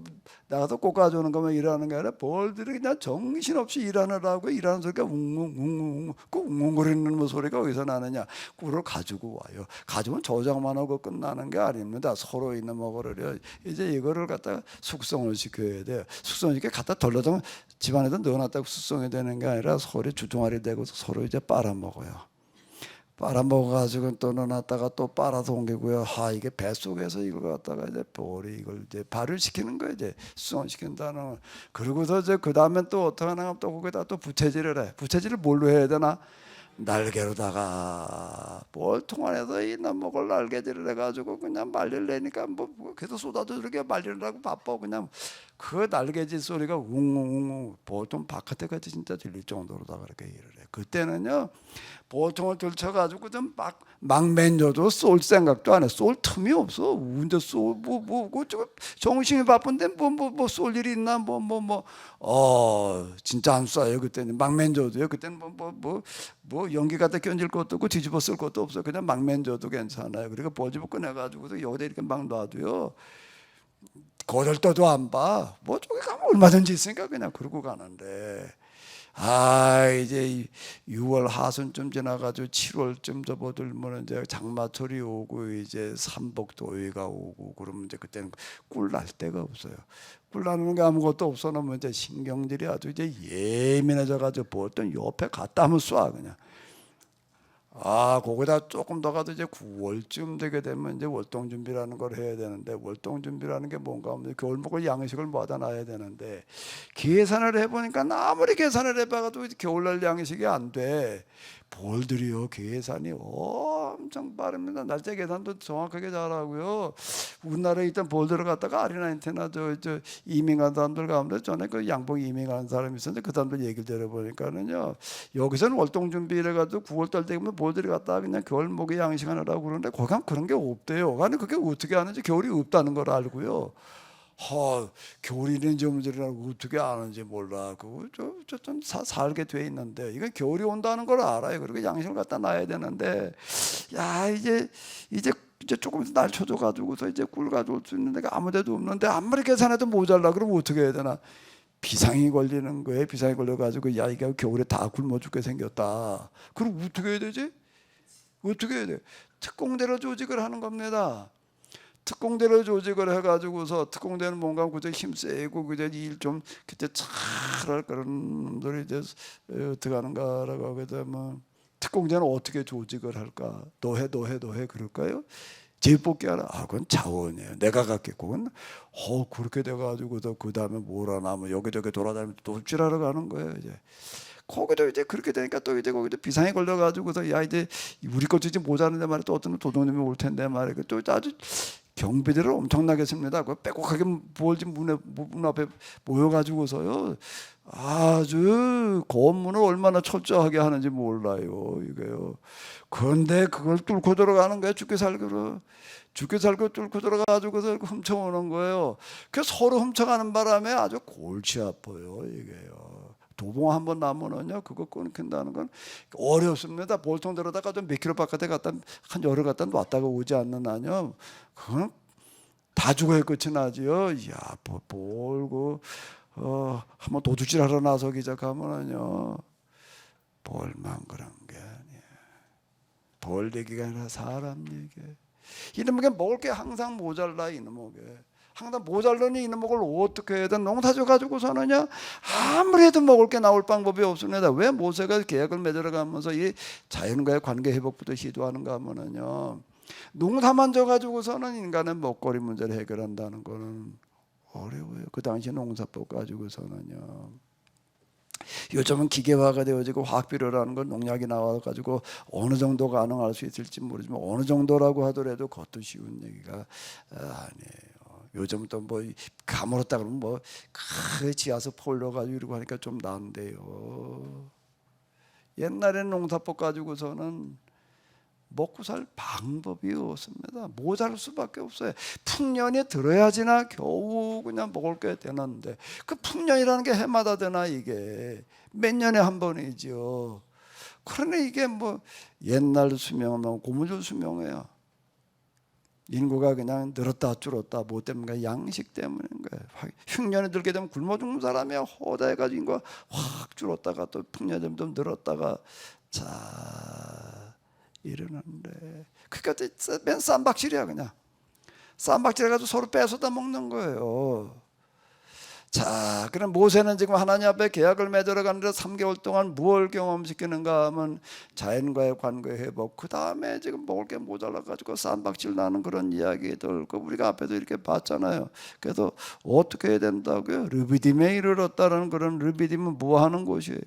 나가서 꽃 가져오는 거면 일하는 게 아니라 벌들이 그냥 정신없이 일하느라고 일하는 소리가 웅웅 그 웅웅거리는 소리가 어디서 나느냐? 꿀을 가지고 와요. 가지고 저장만 하고 끝나는 게 아닙니다. 서로 있는 먹으려 이제 이거를 갖다가 숙성을 시켜야 돼요. 숙성시켜 갖다 덜러서 집안에다 넣어놨다고 숙성이 되는 게 아니라 서로 주둥아리 대고 서로 이제 빨아먹어요. 빨아먹어가지고 또 넣어놨다가 또 빨아서 옮기고요. 이게 뱃속에서 이걸 갖다가 이제 벌이 이걸 이제 발효시키는 거예요. 이제 수성시킨다는. 그러고서 이제 그 다음엔 또 어떻게 하나 또 거기다 또 부채질을 해. 부채질을 뭘로 해야 되나? 날개로다가 벌통 안에서 이 먹을 날개질을 해가지고 그냥 말리를 내니까 뭐 계속 쏟아져 이렇게 말리려고 바빠. 그냥 그 날개질 소리가 웅웅웅 보통 바깥에까지 진짜 들릴 정도로다가 그렇게 일을 해. 그때는요, 보통을 들쳐가지고 좀 막 맨져도 쏠 생각도 안 해. 쏠 틈이 없어. 운전 정신이 바쁜데 쏠 일이 있나 진짜 안 쏴요. 그때는 막 맨져도요. 그때는 뭐 연기 갖다 견질 것도 없고 뒤집어 쓸 것도 없어. 그냥 막 맨져도 괜찮아요. 그러니까 보집어 꺼내가지고도 여기다 이렇게 막 놔도요, 거들떠도 안 봐. 뭐 저기 가면 얼마든지 있으니까 그냥 그러고 가는데, 이제 6월 하순쯤 지나가지고 7월쯤 접어들면 이제 장마철이 오고 이제 삼복더위가 오고 그러면 이제 그때는 꿀 날 데가 없어요. 꿀 나는 게 아무것도 없어 놓으면 이제 신경질이 아주 이제 예민해져 가지고 보통 옆에 갖다 하면 쏴 그냥. 거기다 조금 더 가도 이제 9월쯤 되게 되면 이제 월동 준비라는 걸 해야 되는데, 월동 준비라는 게 뭔가 하면 겨울 먹을 양식을 모아다 놔야 되는데, 계산을 해보니까 아무리 계산을 해봐도 겨울날 양식이 안 돼. 볼들이요 계산이 엄청 빠릅니다. 날짜 계산도 정확하게 잘하고요. 우리나라에 있던 볼들을 갖다가 아리나인테나 저 이민 간 사람들 가운데 전에 그 양봉 이민 간 사람이 있었는데 그 사람들 얘기를 들어보니까는요, 여기서는 월동 준비를 해가지고 9월달 되면 볼들이 갖다가 그냥 겨울 먹이 양식하느라고 그러는데 거기 가면 그런 게 없대요. 아니 그게 어떻게 하는지, 겨울이 없다는 걸 알고요. 겨울이는 점들이라고 어떻게 아는지 몰라. 그거 좀 살게 돼 있는데, 이건 겨울이 온다는 걸 알아요. 그리고 양식을 갖다 놔야 되는데, 이제 조금 날 쳐줘 가지고서 이제 꿀 가져올 수 있는 데가 아무데도 없는데, 아무리 계산해도 모자라. 그러면 어떻게 해야 되나? 비상이 걸리는 거예요. 비상이 걸려 가지고 이게 겨울에 다 굶어 죽게 생겼다. 그럼 어떻게 해야 되지? 어떻게 해야 돼? 특공대로 조직을 하는 겁니다. 특공대를 조직을 해가지고서, 특공대는 뭔가 그저 힘세고 그저 일 좀 그때 잘할 그런 놈들이 이제 어떻게 하는가라고 하게 되면, 특공대는 어떻게 조직을 할까? 너 해 그럴까요? 제일 뽑기 하나, 그건 자원이에요. 내가 갖겠고, 그건 그렇게 돼가지고서 그 다음에 뭘 하나 하면 여기저기 돌아다니면서 또 흡질하러 가는 거예요. 이제 거기도 이제 그렇게 되니까 또 이제 거기도 비상이 걸려가지고서 이제 우리 것도 지금 모자란데 말이야. 또 어떤 도둑놈이 올 텐데 말이야. 또 아주 경비들을 엄청나게 씁니다. 그 빼곡하게 볼지 문 앞에 모여가지고서요, 아주 검문을 얼마나 철저하게 하는지 몰라요, 이게요. 그런데 그걸 뚫고 들어가는 거예요. 죽게 살고 뚫고 들어가가지고서 훔쳐오는 거예요. 그 서로 훔쳐가는 바람에 아주 골치 아파요, 이게요. 도봉 한번 나면은요, 그거 끊긴다는 건 어렵습니다. 볼통대로다가 좀 몇 킬로 바깥에 갔다 한 열흘 갔다 놨다가 오지 않는 한요, 그건 다 죽어야 끝이 나지요. 한번 도둑질하러 나서기 시작하면은요, 볼만 그런 게 아니에요. 볼 얘기가 아니라 사람 얘기예요. 이놈에게 먹을 게 항상 모자라. 이놈에게 항상 모자르니 이놈을 어떻게 해야 돼? 농사 져가지고서는요, 아무래도 먹을 게 나올 방법이 없습니다. 왜 모세가 계약을 맺어가면서 이 자연과의 관계 회복부터 시도하는가 하면은요, 농사만 져가지고서는 인간의 먹거리 문제를 해결한다는 거는 어려워요. 그 당시 농사법 가지고서는요. 요즘은 기계화가 되어지고 화학비료라는 건 농약이 나와가지고 어느 정도 가능할 수 있을지 모르지만, 어느 정도라고 하더라도 그것도 쉬운 얘기가 아니에요. 요즘 또 뭐 가물었다 그러면 뭐 지하수 폴로 가지고 이러고 하니까 좀 나은데요. 옛날에는 농사법 가지고서는 먹고 살 방법이 없습니다. 모자랄 수밖에 없어요. 풍년이 들어야지나 겨우 그냥 먹을 게 되는데, 그 풍년이라는 게 해마다 되나? 이게 몇 년에 한 번이죠. 그러니 이게 뭐 옛날 수명은 고무줄 수명이에요. 인구가 그냥 늘었다 줄었다. 뭐 때문에? 양식 때문인 거예요. 흉년이 들게 되면 굶어 죽는 사람이 허다해가지고 인구가 확 줄었다가 또 풍년이 되면 좀 늘었다가 이러는데, 그러니까 맨 쌈박질이야. 그냥 쌈박질 해가지고 서로 뺏어다 먹는 거예요. 자, 그럼 모세는 지금 하나님 앞에 계약을 맺으러 가는데 3개월 동안 무엇을 경험시키는가 하면 자연과의 관계 회복, 그 다음에 지금 먹을 게 모자라가지고 쌈박질 나는 그런 이야기들, 그 우리가 앞에도 이렇게 봤잖아요. 그래서 어떻게 해야 된다고요? 르비딤에 이르렀다는 그런, 르비딤은 뭐 하는 곳이에요?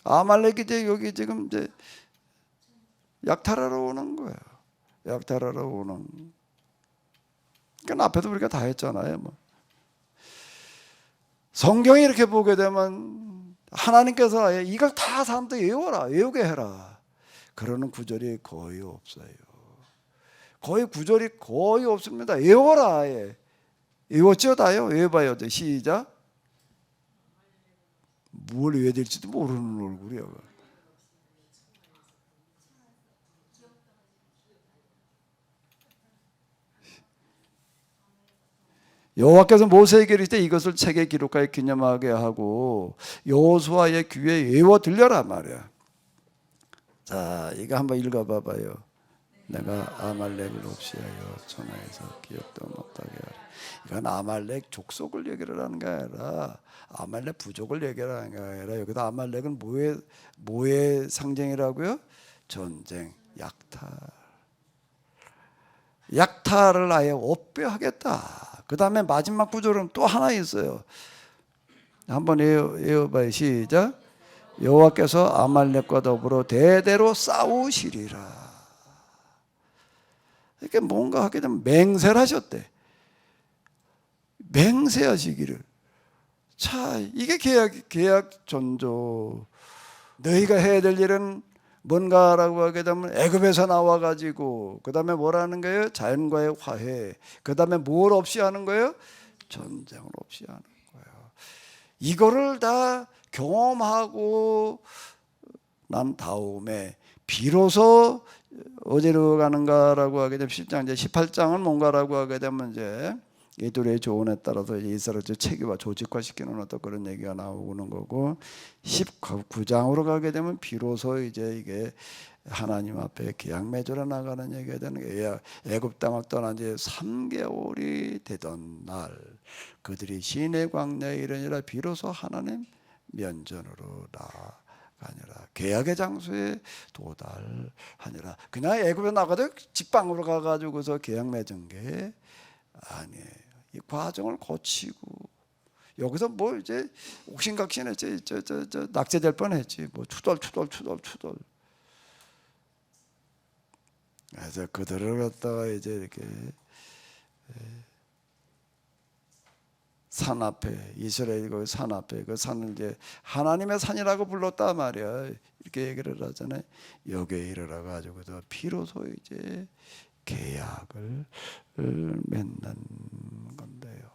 아말렉이 이제 여기 지금 이제 약탈하러 오는 거예요. 약탈하러 오는. 그러니까 앞에도 우리가 다 했잖아요. 뭐. 성경에 이렇게 보게 되면 하나님께서 이걸 다 사람들 외워라, 외우게 해라, 그러는 구절이 거의 없어요. 구절이 거의 없습니다. 외워라. 외웠죠? 다요? 외워봐요. 시작. 뭘 외워야 될지도 모르는 얼굴이야. 여호와께서 모세에게 이르시되 이것을 책에 기록하여 기념하게 하고 여호수아의 귀에 외워 들려라 말이야. 자, 이거 한번 읽어봐봐요. 내가 아말렉을 없이하여 천하에서 기억도 못하게 하라. 이건 아말렉 족속을 얘기를 하는 게 아니라 아말렉 부족을 얘기하는 게 아니라 여기다 아말렉은 뭐의 상징이라고요? 전쟁, 약탈을 아예 없애하겠다. 그 다음에 마지막 구절은 또 하나 있어요. 한번 외워봐요. 시작. 여호와께서 아말렉과 더불어 대대로 싸우시리라. 이렇게 뭔가 하게 되면 맹세를 하셨대. 맹세하시기를. 자, 이게 계약 전조. 너희가 해야 될 일은 뭔가라고 하게 되면 애굽에서 나와가지고 그 다음에 뭐라는 거예요? 자연과의 화해. 그 다음에 뭘 없이 하는 거예요? 전쟁을 없이 하는 거예요. 이거를 다 경험하고 난 다음에 비로소 어디로 가는가라고 하게 되면 10장 이제 18장은 뭔가라고 하게 되면 이제 이들의 조언에 따라서 이스라엘을 체계화 조직화시키는 어떤 그런 얘기가 나오는 거고 19장으로 가게 되면 비로소 이제 이게 하나님 앞에 계약 맺으러 나가는 얘기가 되는 거예요. 애굽 땅을 떠난 지 3개월이 되던 날 그들이 시내 광야에 이르니라 비로소 하나님 면전으로 나가니라. 계약의 장소에 도달하니라. 그냥 애굽에 나가도 직방으로 가가지고서 계약 맺은 게 아니에요. 이 과정을 거치고 여기서 뭐 이제 옥신각신했지 저 낙제될 뻔했지 뭐 추돌. 그래서 그들을 갖다가 이제 이렇게 산 앞에 이스라엘 그 산 앞에 그 산을 이제 하나님의 산이라고 불렀단 말이야. 이렇게 얘기를 하잖아요. 여기에 이르러 가지고서 비로소 이제 계약을 맺는 건데요.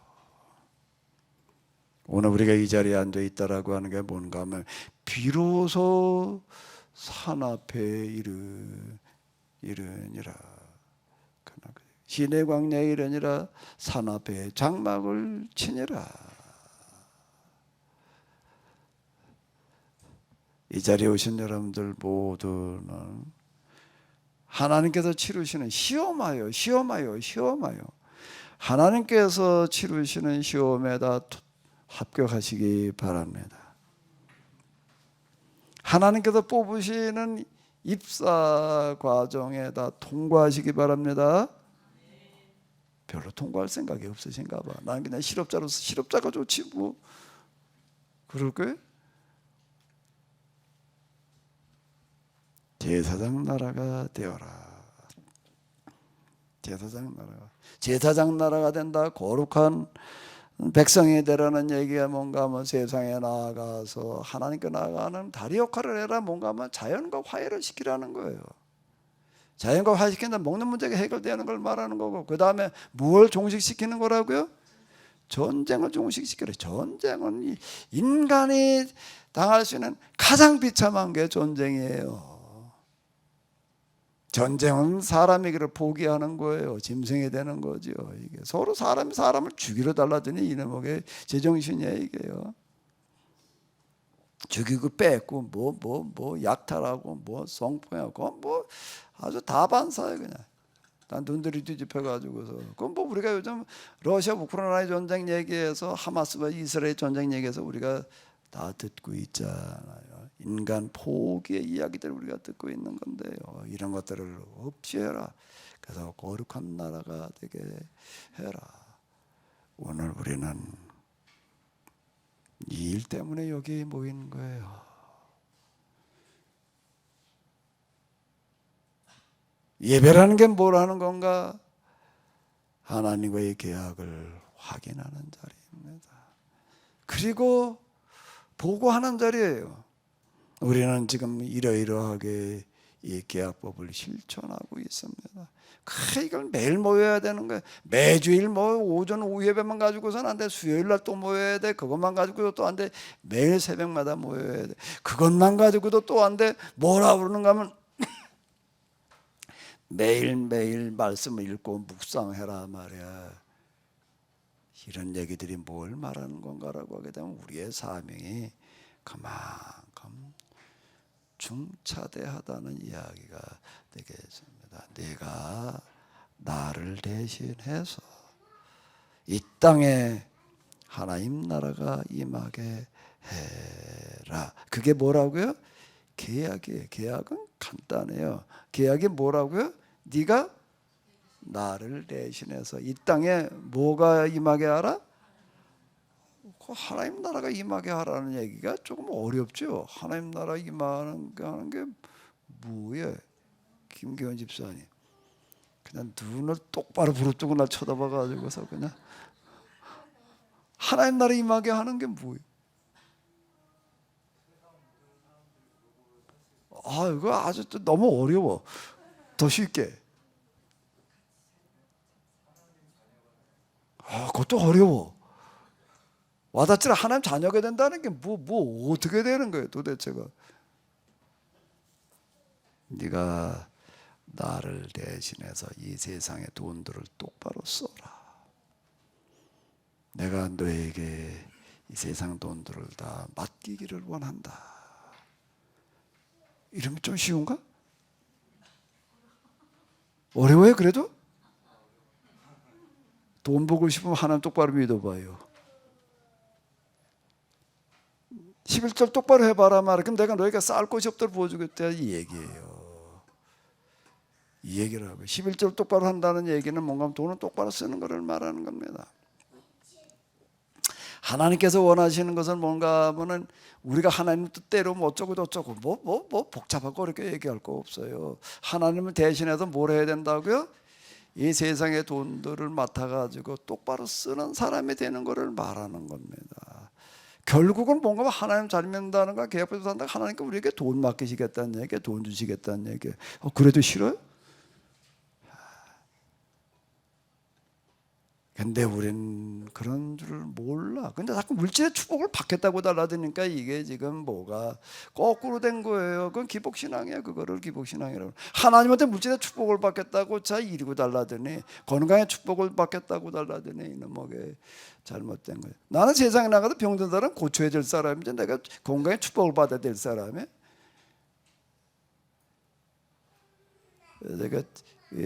오늘 우리가 이 자리에 앉아 있다라고 하는 게 뭔가 하면 비로소 산 앞에 이르니라. 시내 광야에 이르니라. 산 앞에 장막을 치니라. 이 자리에 오신 여러분들 모두는 하나님께서 치르시는 시험하여 하나님께서 치르시는 시험에다 합격하시기 바랍니다. 하나님께서 뽑으시는 입사 과정에다 통과하시기 바랍니다. 별로 통과할 생각이 없으신가 봐. 나는 그냥 실업자로서 실업자가 좋지 뭐 그럴 거예요? 제사장 나라가 되어라. 제사장 나라가 된다. 거룩한 백성이 되라는 얘기가 뭔가 하면 세상에 나아가서 하나님께 나아가는 다리 역할을 해라. 뭔가 하면 자연과 화해를 시키라는 거예요. 자연과 화해시킨다. 먹는 문제가 해결되는 걸 말하는 거고 그 다음에 뭘 종식시키는 거라고요? 전쟁을 종식시키래. 전쟁은 인간이 당할 수 있는 가장 비참한 게 전쟁이에요. 전쟁은 사람이 그를 포기하는 거예요. 짐승이 되는 거죠. 이게 서로 사람이 사람을 죽이러 달라더니 이놈의 제정신이에요. 이게요. 죽이고 뺏고 뭐 약탈하고 뭐 성폭행하고 뭐 아주 다반사예요. 그냥 난 눈들이 뒤집혀가지고서 그건 뭐 우리가 요즘 러시아 우크라이나 전쟁 얘기해서 하마스와 이스라엘 전쟁 얘기해서 우리가 다 듣고 있잖아요. 인간 포기의 이야기들을 우리가 듣고 있는 건데요. 이런 것들을 없애라. 그래서 거룩한 나라가 되게 해라. 오늘 우리는 이 일 때문에 여기 모인 거예요. 예배라는 게 뭘 하는 건가? 하나님과의 계약을 확인하는 자리입니다. 그리고 보고하는 자리예요. 우리는 지금 이러이러하게 이 계약법을 실천하고 있습니다. 이걸 매일 모여야 되는 거예요. 매주일 오전 오후 예배만 가지고서는 안 돼. 수요일 날 또 모여야 돼. 그것만 가지고도 또 안 돼. 매일 새벽마다 모여야 돼. 그것만 가지고도 또 안 돼. 뭐라 그러는가 하면 매일매일 말씀을 읽고 묵상해라 말이야. 이런 얘기들이 뭘 말하는 건가라고 하게 되면 우리의 사명이 그만큼 중차대하다는 이야기가 되겠습니다. 네가 나를 대신해서 이 땅에 하나님 나라가 임하게 해라. 그게 뭐라고요? 계약이에요. 계약은 간단해요. 계약이 뭐라고요? 네가 나를 대신해서 이 땅에 뭐가 임하게 하라? 하나님 나라가 임하게 하라는 얘기가 조금 어렵죠. 하나님 나라 임하는 게 뭐예요? 김기현 집사님 그냥 눈을 똑바로 부릅뜨고 나 쳐다봐가지고서 그냥 하나님 나라 임하게 하는 게 뭐예요? 이거 아주 너무 어려워. 더 쉽게. 그것도 어려워. 와닿지를 하나님 자녀가 된다는 게 뭐 어떻게 되는 거예요 도대체가. 네가 나를 대신해서 이 세상의 돈들을 똑바로 써라. 내가 너에게 이 세상 돈들을 다 맡기기를 원한다. 이러면 좀 쉬운가? 어려워요 그래도? 돈 보고 싶으면 하나님 똑바로 믿어봐요. 11절 똑바로 해봐라 말이야. 그럼 내가 너희가 쌓을 곳이 없도록 보여주겠다 이 얘기예요. 이 얘기를 하고 11절 똑바로 한다는 얘기는 뭔가 돈을 똑바로 쓰는 것을 말하는 겁니다. 하나님께서 원하시는 것은 뭔가 하면은 우리가 하나님 뜻대로 뭐 어쩌고 저쩌고 뭐 복잡하고 그렇게 얘기할 거 없어요. 하나님을 대신해서 뭘 해야 된다고요? 이 세상의 돈들을 맡아가지고 똑바로 쓰는 사람이 되는 것을 말하는 겁니다. 결국은 뭔가 하나님 잘 믿는다는 거 계약에서 산다. 하나님께 우리에게 돈 맡기시겠다는 얘기, 돈 주시겠다는 얘기. 그래도 싫어요? 근데 우리는 그런 줄 몰라. 근데 자꾸 물질의 축복을 받겠다고 달라드니까 이게 지금 뭐가 거꾸로 된 거예요. 그건 기복신앙이에요. 그거를 기복신앙이라고. 하나님한테 물질의 축복을 받겠다고 자 이리고 달라드니 건강의 축복을 받겠다고 달라드니 이놈에게 잘못된 거예요. 나는 세상에 나가도 병든 사람 고쳐야 될 사람인데 내가 건강의 축복을 받아야 될 사람이. 제가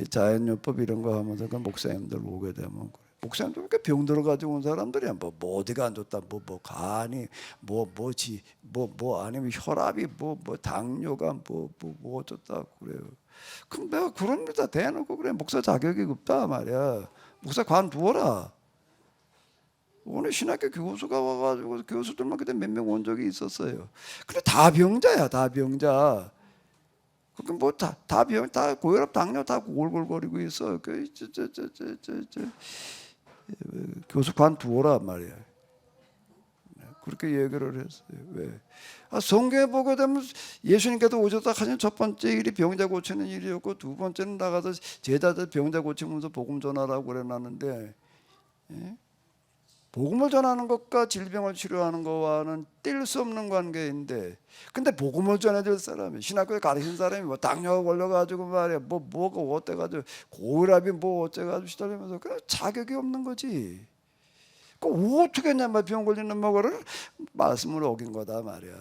자연요법 이런 거 하면서 그 목사님들 오게 되면 그래. 목사님들 이렇게 병 들어가지고 온 사람들이야. 뭐 어디가 안 좋다. 뭐 간이 아니면 혈압이 뭐 당뇨가 뭐 어쩌다 그래요. 그럼 내가 그런 걸 다 대놓고 그래. 목사 자격이 없다 말이야. 목사 관두어라. 오늘 신학교 교수가 와가지고 교수들만 그때 몇 명 온 적이 있었어요. 근데 다 병자야, 다 병자. 그럼 뭐 다 고혈압, 당뇨 다 골골거리고 있어. 교수 관두어라 말이야. 그렇게 얘기를 했어요. 왜? 성경에 보게 되면 예수님께서 오셨다 하신 첫 번째 일이 병자 고치는 일이었고 두 번째는 나가서 제자들 병자 고치면서 복음 전하라고 그래놨는데 복음을 전하는 것과 질병을 치료하는 것과는 뗄 수 없는 관계인데 근데 복음을 전해줄 사람이 신학교에 가르친 사람이 뭐 당뇨가 걸려가지고 말이야 뭐가 어때가지고 고혈압이 뭐 어째가지고 시달리면서 그래 자격이 없는 거지. 그 어떻게 했냐면 병 걸리는 거를 말씀을 어긴 거다 말이야.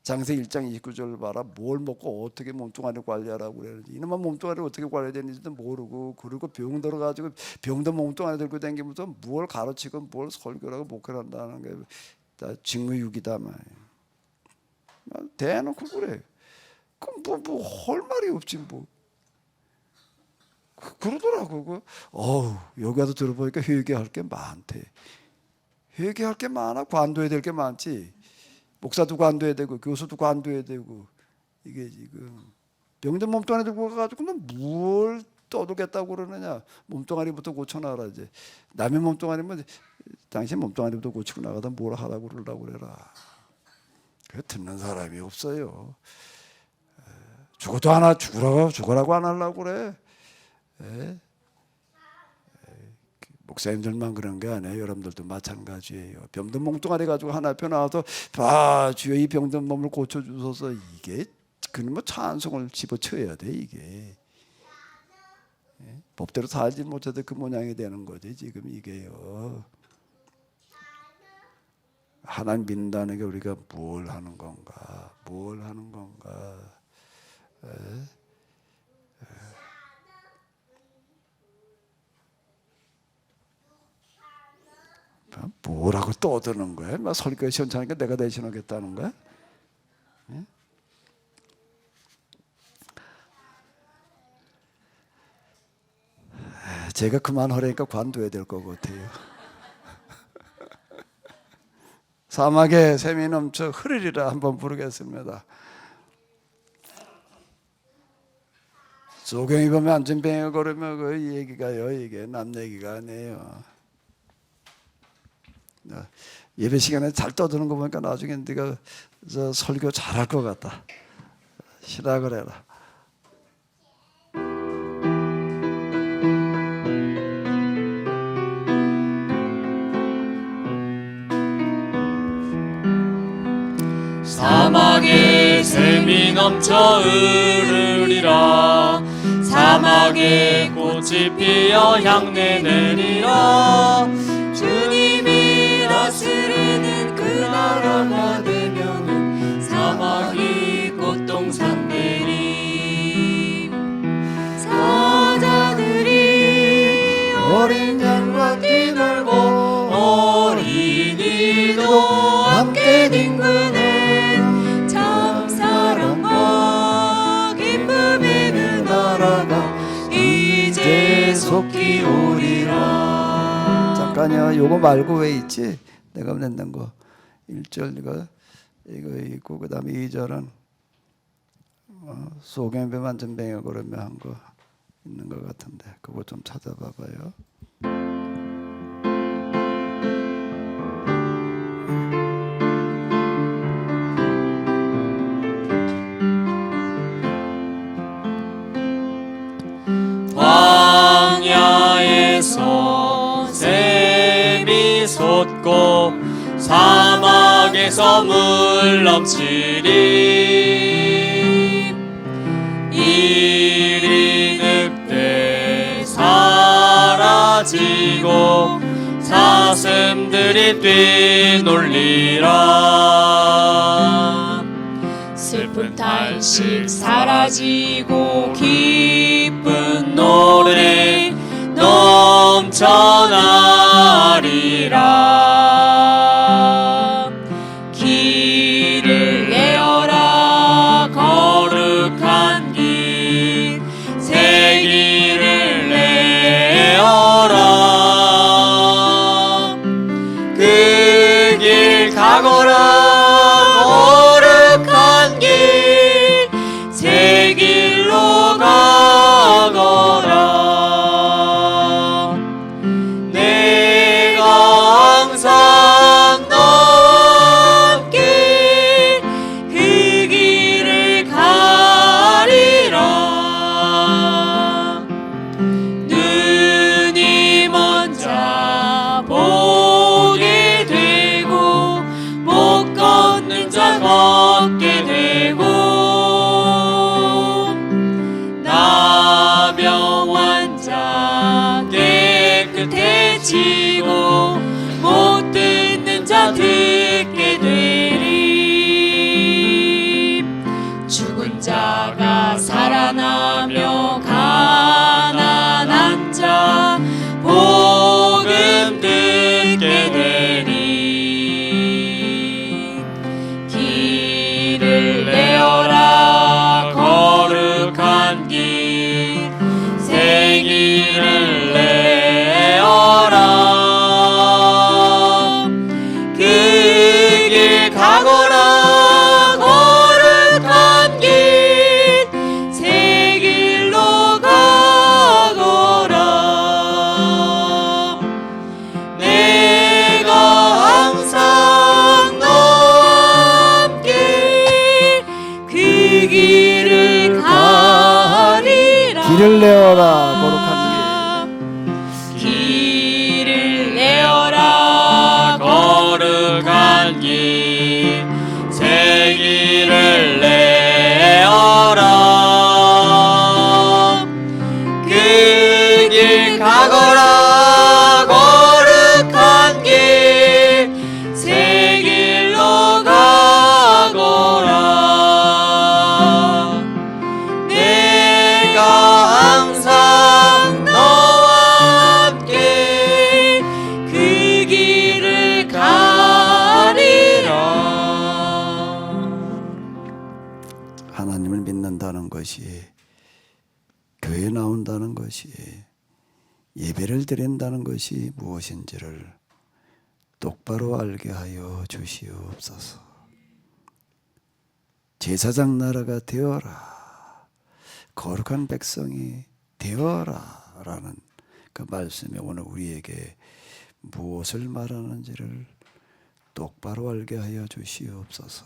장세 1장 29절 봐라. 뭘 먹고 어떻게 몸뚱아리 관리하라고 그러는지 이놈만 몸뚱아리를 어떻게 관리해야 되는지도 모르고 그리고 병 들어가지고 병든 몸뚱아리 들고 다니면서 뭘 가르치고 뭘 설교하고 목회를 한다는 게 다 직무유기다 말이야. 대놓고 그래. 그럼 할 말이 없지 뭐. 그러더라고. 여기 와서 들어보니까 회개할 게 많대. 회개할 게 많아. 관둬야 될 게 많지. 목사도 관둬야 되고 교수도 관둬야 되고 이게 지금 병든 몸뚱아리 들고 가가지고 뭘 떠들겠다고 그러느냐. 몸뚱아리부터 고쳐놔라 이제. 남의 몸뚱아리면 당신 몸뚱아리부터 고치고 나가다 뭘 하라고 그러려고 그래라. 그 듣는 사람이 없어요. 죽으라고 안 하려고 그래. 목사님들만 그런 게 아니에요. 여러분들도 마찬가지예요. 병든 몸뚱아리 가지고 하나 앞에 나와서 주여 이 병든 몸을 고쳐주소서. 이게 그놈의 찬송을 집어쳐야 돼 이게. 법대로 살지 못해도 그 모양이 되는 거지 지금 이게요. 하나님 믿는다는 게 우리가 뭘 하는 건가? 뭘 하는 건가? 뭐라고 떠드는 거야? 막 설교 시원찮으니까 내가 대신하겠다는 거야? 예? 제가 그만하려니까 관둬야 될 것 같아요. 사막에 샘이 넘쳐 흐르리라 한번 부르겠습니다. 조경이 보면 안전뱅이 걸으면 그 얘기가요, 이게 남 얘기가 아니에요. 예배 시간에 잘 떠드는 거 보니까 나중에 네가 저 설교 잘할 것 같다. 시작을 해라. 사막에 샘이 넘쳐 흐르리라. 사막에 꽃이 피어 향내 내리라. 주님이 다스리는 그 나라가 되면은 사막이 꽃동산 되리. 사자들이 어린 양과 뛰놀고 어린이도 함께 뒹구는 참사랑과 기쁨의 그 나라가 이제 속히 오리라. 잠깐요. 요거 말고 왜 있지? 내가 냈는 거 1절 이거 있고 그 다음에 2절은 소경배 만전뱅이 걸으며 한 거 있는 것 같은데 그거 좀 찾아봐봐요. 광야에서 샘이 솟고 사막에서 물 넘치리. 이리 늑대 사라지고 사슴들이 뛰놀리라. 슬픈 탄식 사라지고 기쁜 노래 넘쳐나리라. 길을 내어라 거룩한 길, 새 길을 내어라. 그 길 가거라 거룩한 길, 새 길로 가거라. 내가 항상 너와 함께 그 길을 가리라. 눈이 먼저 보게 되고 못 걷는 자 걷게 되고 나병 환자 깨끗해지고 못 듣는 자 듣게 되리. 죽은 자가 살아나며 가난한 자 복음 듣게 되리. 길을 내어라 거룩한 길, 새 길을 내어라. 그 길 가거라 거룩한 길, 새 길로 가거라. 내가 항상 너와 함께 그 길을 가리라. 길을 내어라 거룩한 길을 내어라 거룩한 길, 새 길을 내어라. 그 길 것이, 예배를 드린다는 것이 무엇인지를 똑바로 알게 하여 주시옵소서. 제사장 나라가 되어라, 거룩한 백성이 되어라 라는 그 말씀이 오늘 우리에게 무엇을 말하는지를 똑바로 알게 하여 주시옵소서.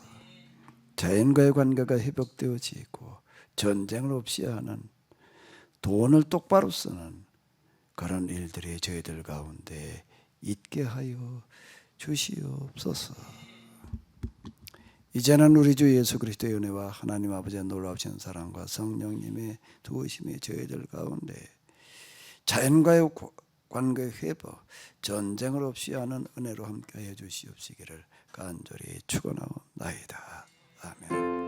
자연과의 관계가 회복되어지고 전쟁을 없이 하는, 돈을 똑바로 쓰는 그런 일들이 저희들 가운데 있게 하여 주시옵소서. 이제는 우리 주 예수 그리스도의 은혜와 하나님 아버지의 놀라우신 사랑과 성령님의 도우심이 저희들 가운데 자연과의 관계 회복, 전쟁을 없이 하는 은혜로 함께하여 주시옵시기를 간절히 축원하옵나이다. 아멘.